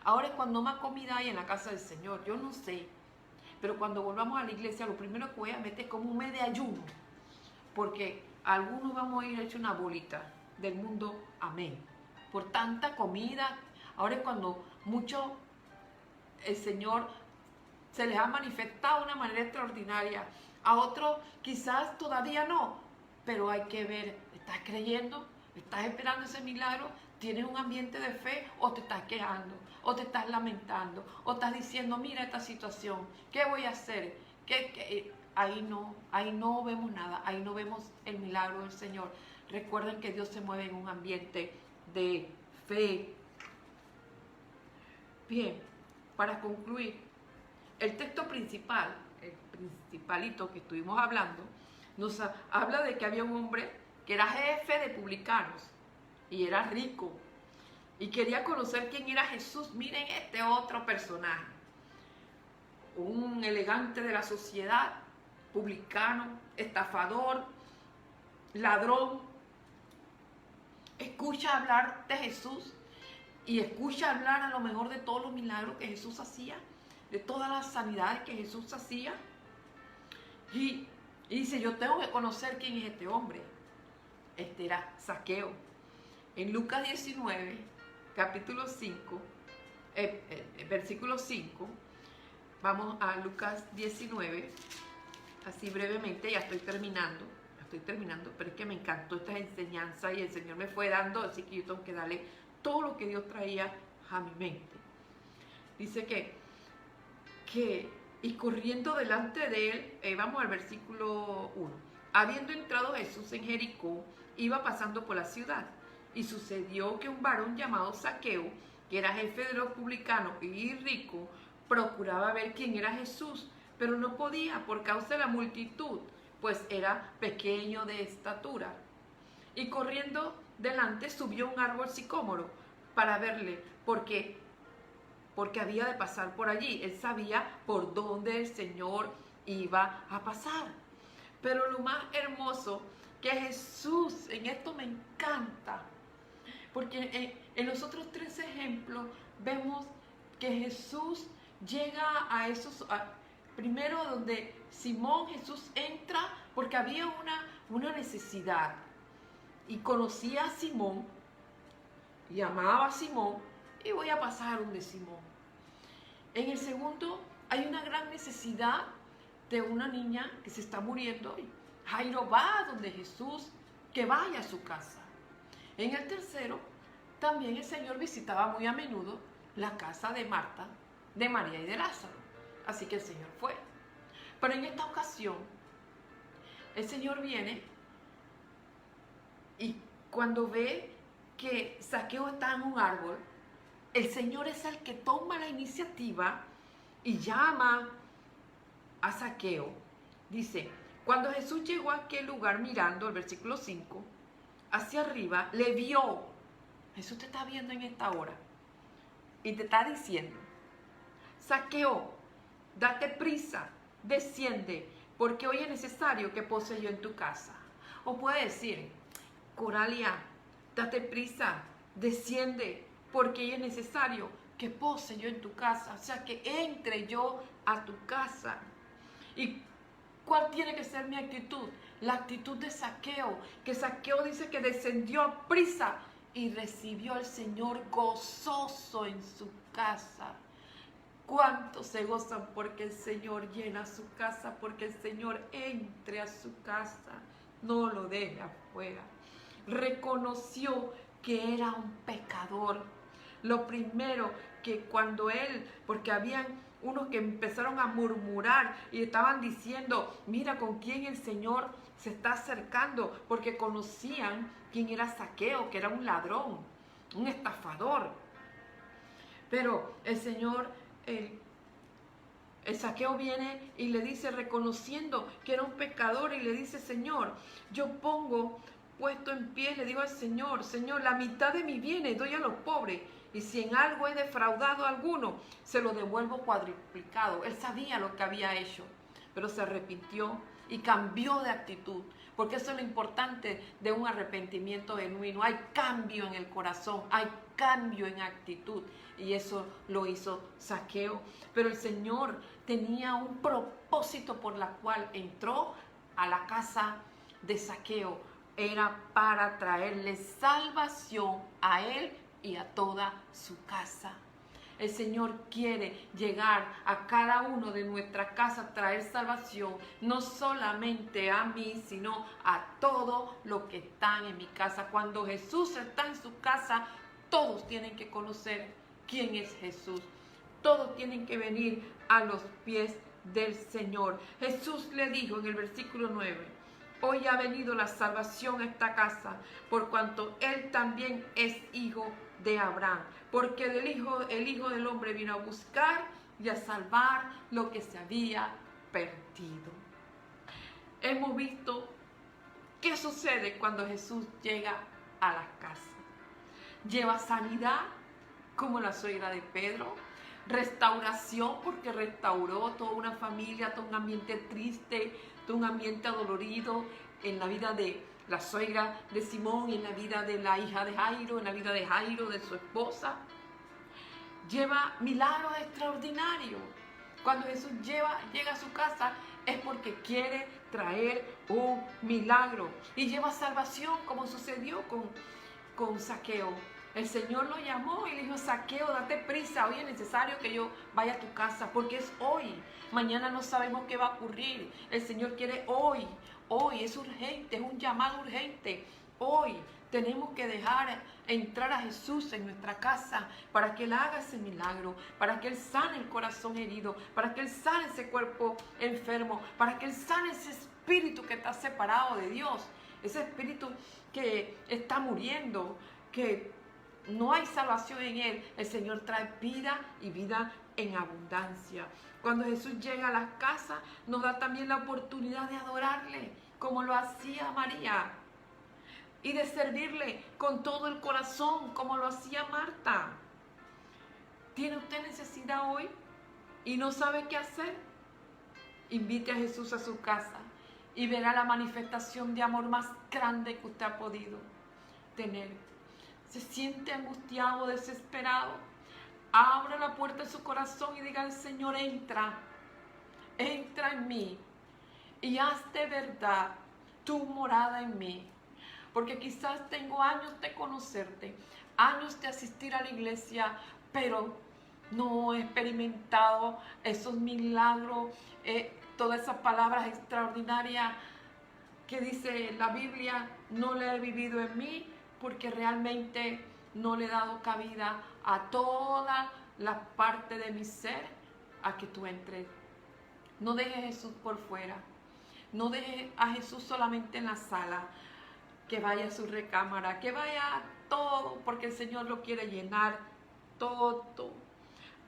A: Ahora es cuando más comida hay en la casa del Señor. Yo no sé, pero cuando volvamos a la iglesia, lo primero que voy a meter es como un mes de ayuno, porque algunos vamos a ir hecho una bolita del mundo. Amén. Por tanta comida. Ahora es cuando el Señor se les ha manifestado de una manera extraordinaria. A otros quizás todavía no, pero hay que ver, ¿estás creyendo? ¿Estás esperando ese milagro? ¿Tienes un ambiente de fe o te estás quejando? ¿O te estás lamentando? ¿O estás diciendo, mira esta situación, qué voy a hacer? Ahí no vemos nada, ahí no vemos el milagro del Señor. Recuerden que Dios se mueve en un ambiente de fe. Bien, para concluir, el texto principal, el principalito que estuvimos hablando, nos habla de que había un hombre que era jefe de publicanos y era rico y quería conocer quién era Jesús. Miren este otro personaje, un elegante de la sociedad, publicano, estafador, ladrón. Escucha hablar de Jesús y escucha hablar a lo mejor de todos los milagros que Jesús hacía, de todas las sanidades que Jesús hacía. Y dice, yo tengo que conocer quién es este hombre. Este era Zaqueo. En Lucas 19, capítulo 5, versículo 5, vamos a Lucas 19, así brevemente, ya estoy terminando, pero es que me encantó esta enseñanza y el Señor me fue dando, así que yo tengo que darle todo lo que Dios traía a mi mente. Dice y corriendo delante de él, vamos al versículo 1. Habiendo entrado Jesús en Jericó, iba pasando por la ciudad. Y sucedió que un varón llamado Zaqueo, que era jefe de los publicanos y rico, procuraba ver quién era Jesús, pero no podía por causa de la multitud, pues era pequeño de estatura. Y corriendo delante subió un árbol sicómoro para verle, porque había de pasar por allí. Él sabía por dónde el Señor iba a pasar. Pero lo más hermoso que Jesús, en esto me encanta, porque en los otros 3 ejemplos vemos que Jesús llega a esos, primero donde Jesús entra porque había una necesidad y conocía a Simón y amaba a Simón, y voy a pasar donde Simón. En el segundo hay una gran necesidad de una niña que se está muriendo y Jairo va donde Jesús, que vaya a su casa. En el tercero, también el Señor visitaba muy a menudo la casa de Marta, de María y de Lázaro. Así que el Señor fue. Pero en esta ocasión, el Señor viene y cuando ve que Zaqueo está en un árbol, el Señor es el que toma la iniciativa y llama a Zaqueo. Dice, cuando Jesús llegó a aquel lugar mirando, el versículo 5, hacia arriba, le vio. Jesús te está viendo en esta hora y te está diciendo, Zaqueo, date prisa, desciende, porque hoy es necesario que pose yo en tu casa. O puede decir, Coralia, date prisa, desciende, porque hoy es necesario que pose yo en tu casa. O sea, que entre yo a tu casa. ¿Y cuál tiene que ser mi actitud? La actitud de Zaqueo, que Zaqueo dice que descendió a prisa y recibió al Señor gozoso en su casa. ¿Cuántos se gozan porque el Señor llena su casa, porque el Señor entre a su casa, no lo deje afuera? Reconoció que era un pecador. Lo primero que cuando él, porque habían unos que empezaron a murmurar y estaban diciendo, mira con quién el Señor se está acercando, porque conocían quién era Zaqueo, que era un ladrón, un estafador. Pero el Señor, el Zaqueo viene y le dice, reconociendo que era un pecador, y le dice, Señor, yo pongo puesto en pie, le digo al Señor, Señor, la mitad de mis bienes doy a los pobres, y si en algo he defraudado a alguno, se lo devuelvo cuadruplicado. Él sabía lo que había hecho, pero se arrepintió y cambió de actitud, porque eso es lo importante de un arrepentimiento genuino. Hay cambio en el corazón, hay cambio en actitud, y eso lo hizo Zaqueo. Pero el Señor tenía un propósito por la cual entró a la casa de Zaqueo. Era para traerle salvación a él y a toda su casa. El Señor quiere llegar a cada uno de nuestra casa, traer salvación, no solamente a mí, sino a todos los que están en mi casa. Cuando Jesús está en su casa, todos tienen que conocer quién es Jesús. Todos tienen que venir a los pies del Señor. Jesús le dijo en el versículo 9, hoy ha venido la salvación a esta casa, por cuanto él también es hijo de Abraham, porque el Hijo del Hombre vino a buscar y a salvar lo que se había perdido. Hemos visto qué sucede cuando Jesús llega a las casas. Lleva sanidad, como la suegra de Pedro, restauración, porque restauró toda una familia, todo un ambiente triste, todo un ambiente adolorido en la vida de la suegra de Simón, en la vida de la hija de Jairo, en la vida de Jairo, de su esposa. Lleva milagros extraordinarios. Cuando Jesús llega a su casa es porque quiere traer un milagro. Y lleva salvación, como sucedió con Zaqueo. El Señor lo llamó y le dijo, Zaqueo, date prisa, hoy es necesario que yo vaya a tu casa, porque es hoy. Mañana no sabemos qué va a ocurrir. El Señor quiere hoy, es urgente, es un llamado urgente. Hoy tenemos que dejar entrar a Jesús en nuestra casa para que Él haga ese milagro, para que Él sane el corazón herido, para que Él sane ese cuerpo enfermo, para que Él sane ese espíritu que está separado de Dios, ese espíritu que está muriendo, que no hay salvación en él. El Señor trae vida y vida en abundancia. Cuando Jesús llega a las casas, nos da también la oportunidad de adorarle, como lo hacía María, y de servirle con todo el corazón, como lo hacía Marta. ¿Tiene usted necesidad hoy y no sabe qué hacer? Invite a Jesús a su casa y verá la manifestación de amor más grande que usted ha podido tener. Se siente angustiado, desesperado, abra la puerta de su corazón y diga al Señor, entra en mí y haz de verdad tu morada en mí, porque quizás tengo años de conocerte, años de asistir a la iglesia, pero no he experimentado esos milagros, todas esas palabras extraordinarias que dice la Biblia, no le he vivido en mí, porque realmente no le he dado cabida a toda la parte de mi ser a que tú entres. No dejes a Jesús por fuera. No deje a Jesús solamente en la sala, que vaya a su recámara, que vaya a todo, porque el Señor lo quiere llenar todo.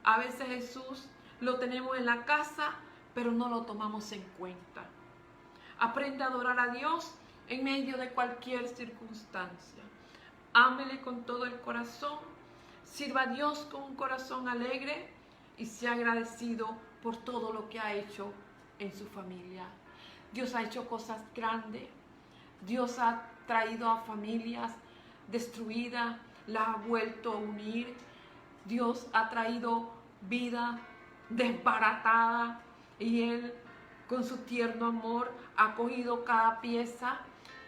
A: A veces Jesús lo tenemos en la casa, pero no lo tomamos en cuenta. Aprende a adorar a Dios en medio de cualquier circunstancia. Ámele con todo el corazón, sirva a Dios con un corazón alegre y sea agradecido por todo lo que ha hecho en su familia. Dios ha hecho cosas grandes. Dios ha traído a familias destruidas, las ha vuelto a unir. Dios ha traído vida desbaratada y Él, con su tierno amor, ha cogido cada pieza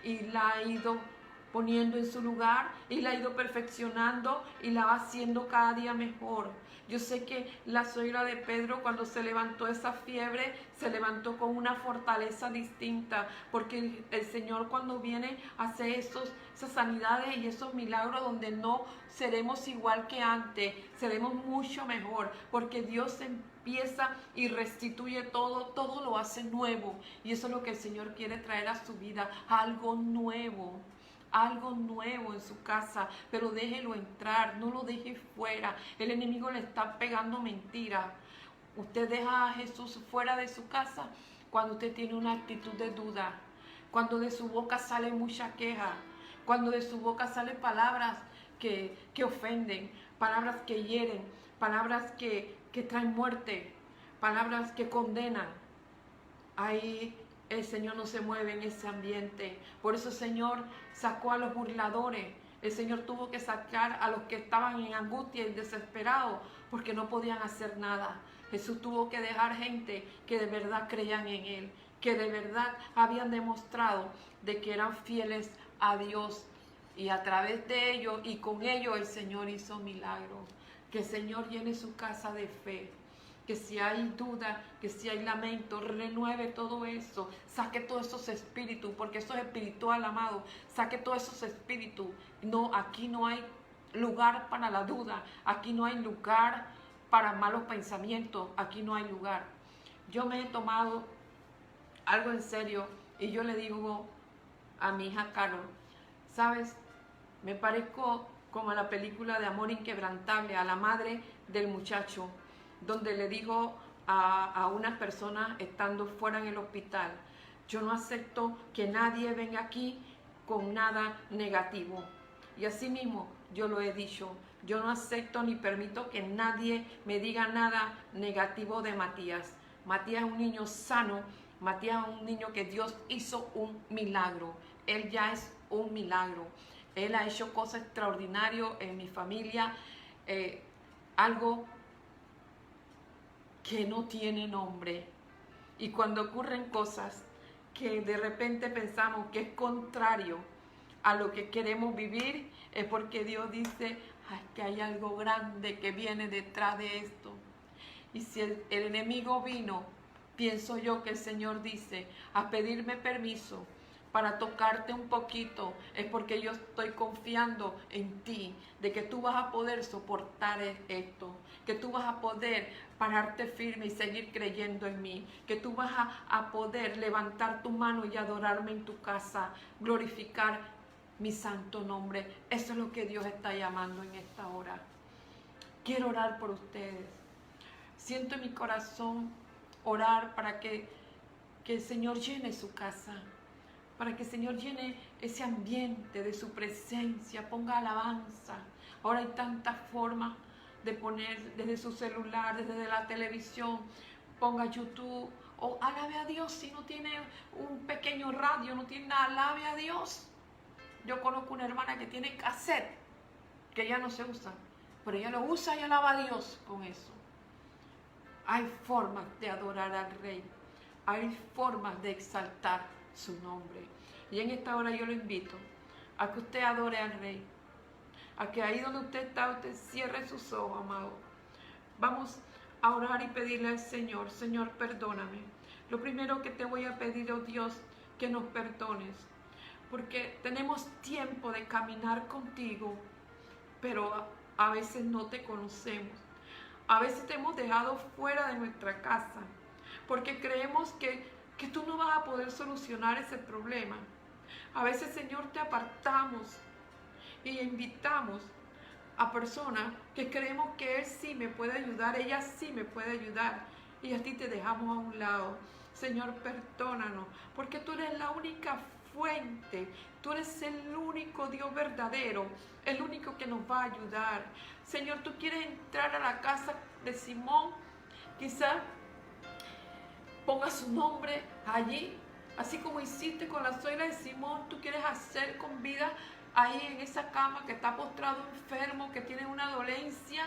A: y la ha ido poniendo en su lugar y la ha ido perfeccionando y la va haciendo cada día mejor. Yo sé que la suegra de Pedro, cuando se levantó esa fiebre, se levantó con una fortaleza distinta, porque el Señor, cuando viene, hace esas sanidades y esos milagros donde no seremos igual que antes, seremos mucho mejor, porque Dios empieza y restituye todo lo hace nuevo, y eso es lo que el Señor quiere traer a su vida, algo nuevo en su casa, pero déjelo entrar, no lo deje fuera. El enemigo le está pegando mentiras. Usted deja a Jesús fuera de su casa cuando usted tiene una actitud de duda, cuando de su boca sale mucha queja, cuando de su boca salen palabras que ofenden, palabras que hieren, palabras que traen muerte, palabras que condenan. Ahí el Señor no se mueve en ese ambiente. Por eso el Señor sacó a los burladores. El Señor tuvo que sacar a los que estaban en angustia y desesperados porque no podían hacer nada. Jesús tuvo que dejar gente que de verdad creían en Él, que de verdad habían demostrado de que eran fieles a Dios. Y a través de ellos y con ellos el Señor hizo milagros. Que el Señor llene su casa de fe. Que si hay duda, que si hay lamento, renueve todo eso, saque todos esos espíritus, porque eso es espiritual, amado, saque todos esos espíritus. No, aquí no hay lugar para la duda, aquí no hay lugar para malos pensamientos, aquí no hay lugar. Yo me he tomado algo en serio y yo le digo a mi hija Carol, ¿sabes? Me parezco como a la película de Amor Inquebrantable, a la madre del muchacho, donde le dijo a unas personas estando fuera en el hospital, yo no acepto que nadie venga aquí con nada negativo. Y así mismo yo lo he dicho, yo no acepto ni permito que nadie me diga nada negativo de Matías. Matías es un niño sano, Matías es un niño que Dios hizo un milagro, él ya es un milagro. Él ha hecho cosas extraordinarias en mi familia, algo que no tiene nombre. Y cuando ocurren cosas que de repente pensamos que es contrario a lo que queremos vivir, es porque Dios dice, ay, que hay algo grande que viene detrás de esto. Y si el enemigo vino, pienso yo que el Señor dice, a pedirme permiso para tocarte un poquito, es porque yo estoy confiando en ti, de que tú vas a poder soportar esto, que tú vas a poder pararte firme y seguir creyendo en mí, que tú vas a poder levantar tu mano y adorarme en tu casa, glorificar mi santo nombre. Eso es lo que Dios está llamando en esta hora. Quiero orar por ustedes. Siento en mi corazón orar para que el Señor llene su casa, para que el Señor llene ese ambiente de su presencia, ponga alabanza. Ahora hay tantas formas de poner desde su celular, desde la televisión, ponga YouTube, o alabe a Dios. Si no tiene un pequeño radio, no tiene nada, alabe a Dios. Yo conozco una hermana que tiene cassette, que ya no se usa, pero ella lo usa y alaba a Dios con eso. Hay formas de adorar al Rey, hay formas de exaltar su nombre. Y en esta hora yo lo invito a que usted adore al Rey, a que ahí donde usted está, usted cierre sus ojos, amado. Vamos a orar y pedirle al Señor, Señor, perdóname. Lo primero que te voy a pedir, oh Dios, que nos perdones, porque tenemos tiempo de caminar contigo, pero a veces no te conocemos. A veces te hemos dejado fuera de nuestra casa, porque creemos que
B: que tú no vas a poder solucionar ese problema. A veces, Señor, te apartamos y invitamos a personas que creemos que Él sí me puede ayudar, ella sí me puede ayudar, y a ti te dejamos a un lado. Señor, perdónanos, porque tú eres la única fuente, tú eres el único Dios verdadero, el único que nos va a ayudar. Señor, tú quieres entrar a la casa de Simón, quizás ponga su nombre allí, así como hiciste con la suegra de Simón. Tú quieres hacer con vida ahí en esa cama que está postrado enfermo, que tiene una dolencia.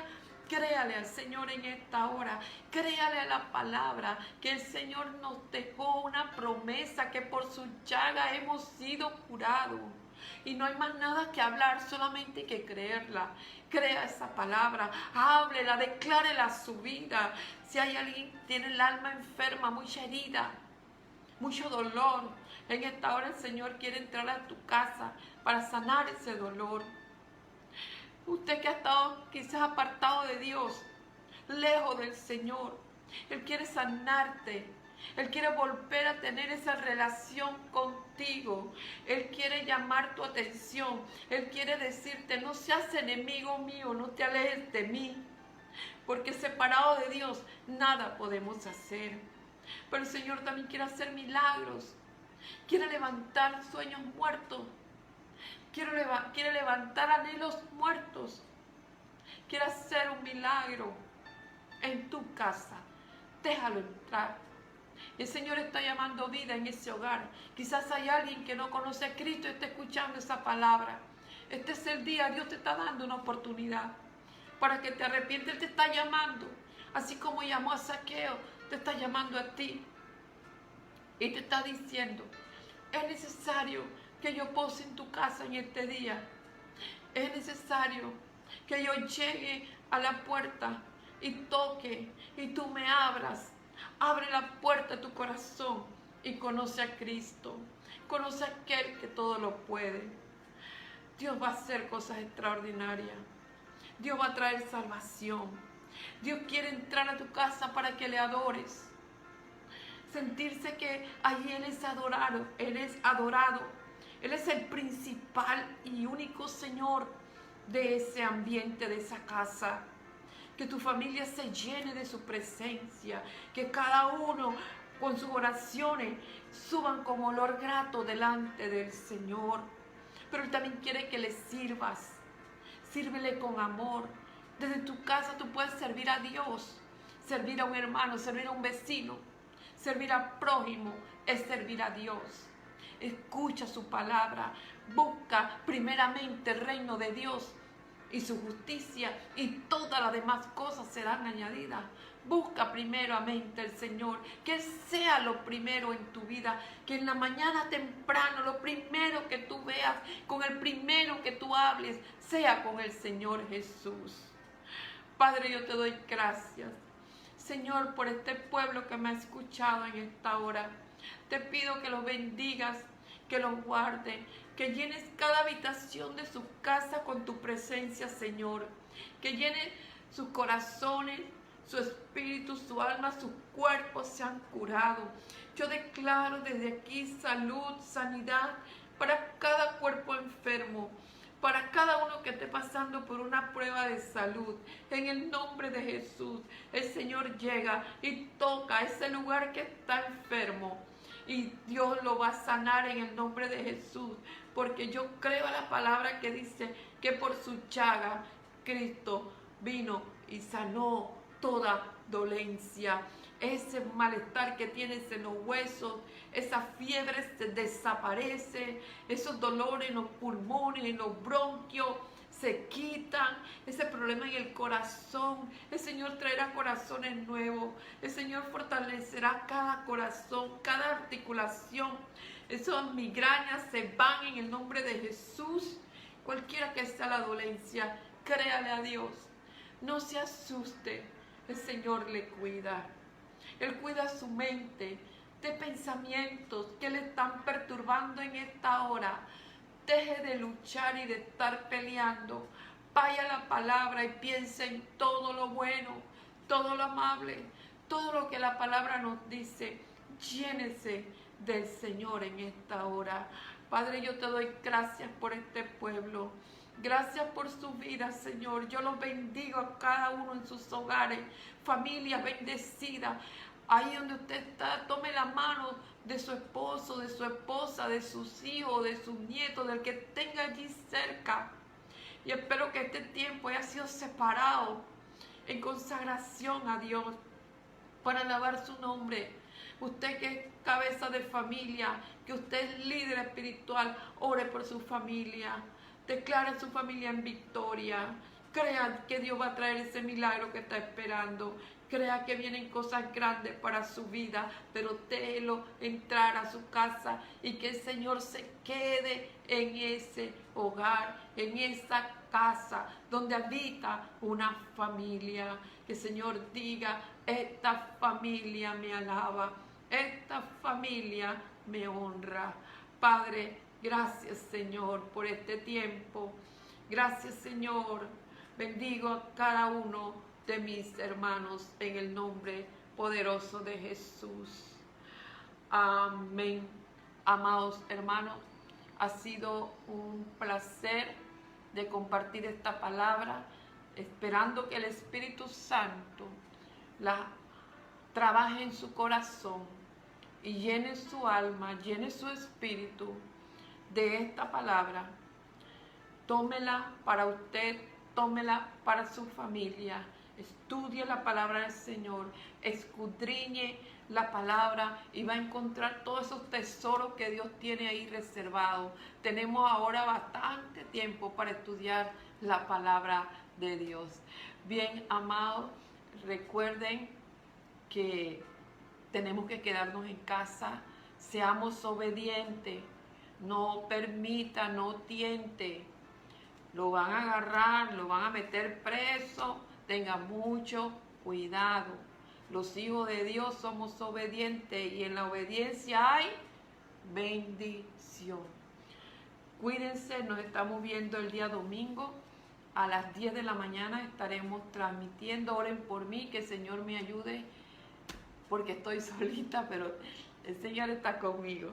B: Créale al Señor en esta hora, créale a la palabra, que el Señor nos dejó una promesa, que por su llaga hemos sido curados. Y no hay más nada que hablar, solamente que creerla. Crea esa palabra, háblela, declárela a su vida. Si hay alguien que tiene el alma enferma, mucha herida, mucho dolor, en esta hora el Señor quiere entrar a tu casa para sanar ese dolor. Usted que ha estado quizás apartado de Dios, lejos del Señor, Él quiere sanarte. Él quiere volver a tener esa relación contigo. Él quiere llamar tu atención. Él quiere decirte: no seas enemigo mío, no te alejes de mí, porque separado de Dios nada podemos hacer. Pero el Señor también quiere hacer milagros. Quiere levantar sueños muertos. Quiere levantar anhelos muertos. Quiere hacer un milagro en tu casa. Déjalo entrar. El Señor está llamando vida en ese hogar. Quizás hay alguien que no conoce a Cristo y está escuchando esa palabra. Este es el día. Dios te está dando una oportunidad para que te arrepientes. Él te está llamando. Así como llamó a Zaqueo, te está llamando a ti. Y te está diciendo: es necesario que yo pose en tu casa en este día. Es necesario que yo llegue a la puerta y toque y tú me abras. Abre la puerta de tu corazón y conoce a Cristo. Conoce a aquel que todo lo puede. Dios va a hacer cosas extraordinarias. Dios va a traer salvación. Dios quiere entrar a tu casa para que le adores. Sentirse que allí Él es adorado. Él es adorado. Él es el principal y único Señor de ese ambiente, de esa casa. Que tu familia se llene de su presencia. Que cada uno con sus oraciones suban como olor grato delante del Señor. Pero Él también quiere que le sirvas. Sírvele con amor. Desde tu casa tú puedes servir a Dios. Servir a un hermano, servir a un vecino. Servir al prójimo es servir a Dios. Escucha su palabra. Busca primeramente el reino de Dios y su justicia, y todas las demás cosas serán añadidas. Busca primeramente el Señor, que Él sea lo primero en tu vida, que en la mañana temprano lo primero que tú veas, con el primero que tú hables, sea con el Señor Jesús. Padre, yo te doy gracias, Señor, por este pueblo que me ha escuchado en esta hora. Te pido que los bendigas, que los guardes, que llenes cada habitación de su casa con tu presencia, Señor. Que llenes sus corazones, su espíritu, su alma, sus cuerpos sean curados. Yo declaro desde aquí salud, sanidad para cada cuerpo enfermo, para cada uno que esté pasando por una prueba de salud. En el nombre de Jesús, el Señor llega y toca ese lugar que está enfermo. Y Dios lo va a sanar en el nombre de Jesús. Porque yo creo a la palabra que dice que por su llaga Cristo vino y sanó toda dolencia. Ese malestar que tienes en los huesos, esa fiebre se desaparece, esos dolores en los pulmones, en los bronquios, se quitan, ese problema en el corazón. El Señor traerá corazones nuevos. El Señor fortalecerá cada corazón, cada articulación. Esas migrañas se van en el nombre de Jesús. Cualquiera que sea la dolencia, créale a Dios. No se asuste, el Señor le cuida. Él cuida su mente de pensamientos que le están perturbando en esta hora. Deje de luchar y de estar peleando. Vaya a la palabra y piense en todo lo bueno, todo lo amable, todo lo que la palabra nos dice. llénese del Señor en esta hora. Padre, yo te doy gracias por este pueblo. Gracias por su vida, Señor. Yo los bendigo a cada uno en sus hogares, familias bendecidas. Ahí donde usted está, tome la mano de su esposo, de su esposa, de sus hijos, de sus nietos, del que tenga allí cerca. Y espero que este tiempo haya sido separado en consagración a Dios para alabar su nombre. Usted que es cabeza de familia, que usted es líder espiritual, ore por su familia. Declare su familia en victoria. Crea que Dios va a traer ese milagro que está esperando. Crea que vienen cosas grandes para su vida, pero déjelo entrar a su casa y que el Señor se quede en ese hogar, en esa casa donde habita una familia. Que el Señor diga, esta familia me alaba, esta familia me honra. Padre, gracias, Señor, por este tiempo. Gracias, Señor. Bendigo a cada uno de mis hermanos en el nombre poderoso de Jesús. Amén. Amados hermanos, ha sido un placer de compartir esta palabra, esperando que el Espíritu Santo la trabaje en su corazón y llene su alma, llene su espíritu de esta palabra. Tómela para usted, tómela para su familia. Estudie la palabra del Señor, escudriñe la palabra y va a encontrar todos esos tesoros que Dios tiene ahí reservados. Tenemos ahora bastante tiempo para estudiar la palabra de Dios. Bien, amados, recuerden que tenemos que quedarnos en casa. Seamos obedientes, no permita, no tiente. Lo van a agarrar, lo van a meter preso. Tenga mucho cuidado. Los hijos de Dios somos obedientes y en la obediencia hay bendición. Cuídense, nos estamos viendo el día domingo a las 10 de la mañana. Estaremos transmitiendo. Oren por mí, que el Señor me ayude, porque estoy solita, pero el Señor está conmigo.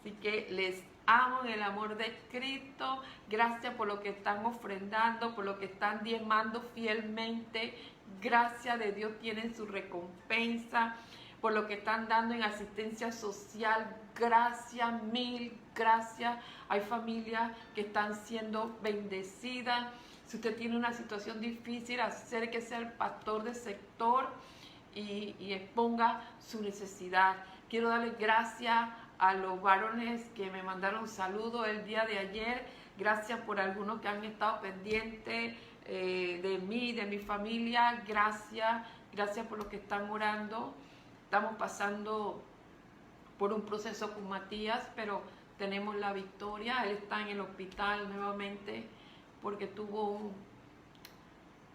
B: Así que les amo en el amor de Cristo. Gracias por lo que están ofrendando, por lo que están diezmando fielmente. Gracias de Dios, tienen su recompensa. Por lo que están dando en asistencia social. Gracias, mil gracias. Hay familias que están siendo bendecidas. Si usted tiene una situación difícil, acérquese al pastor del sector y exponga su necesidad. Quiero darle gracias a los varones que me mandaron saludos el día de ayer. Gracias por algunos que han estado pendientes de mí, de mi familia. Gracias por los que están orando. Estamos pasando por un proceso con Matías, pero tenemos la victoria. Él está en el hospital nuevamente porque tuvo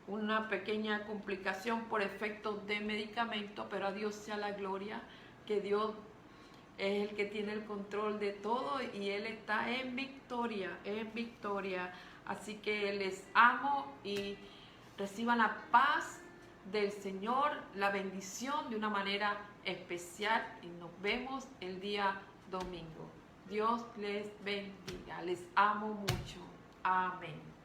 B: una pequeña complicación por efectos de medicamentos, pero a Dios sea la gloria, que Dios es el que tiene el control de todo y Él está en victoria, en victoria. Así que les amo y reciban la paz del Señor, la bendición de una manera especial y nos vemos el día domingo. Dios les bendiga, les amo mucho. Amén.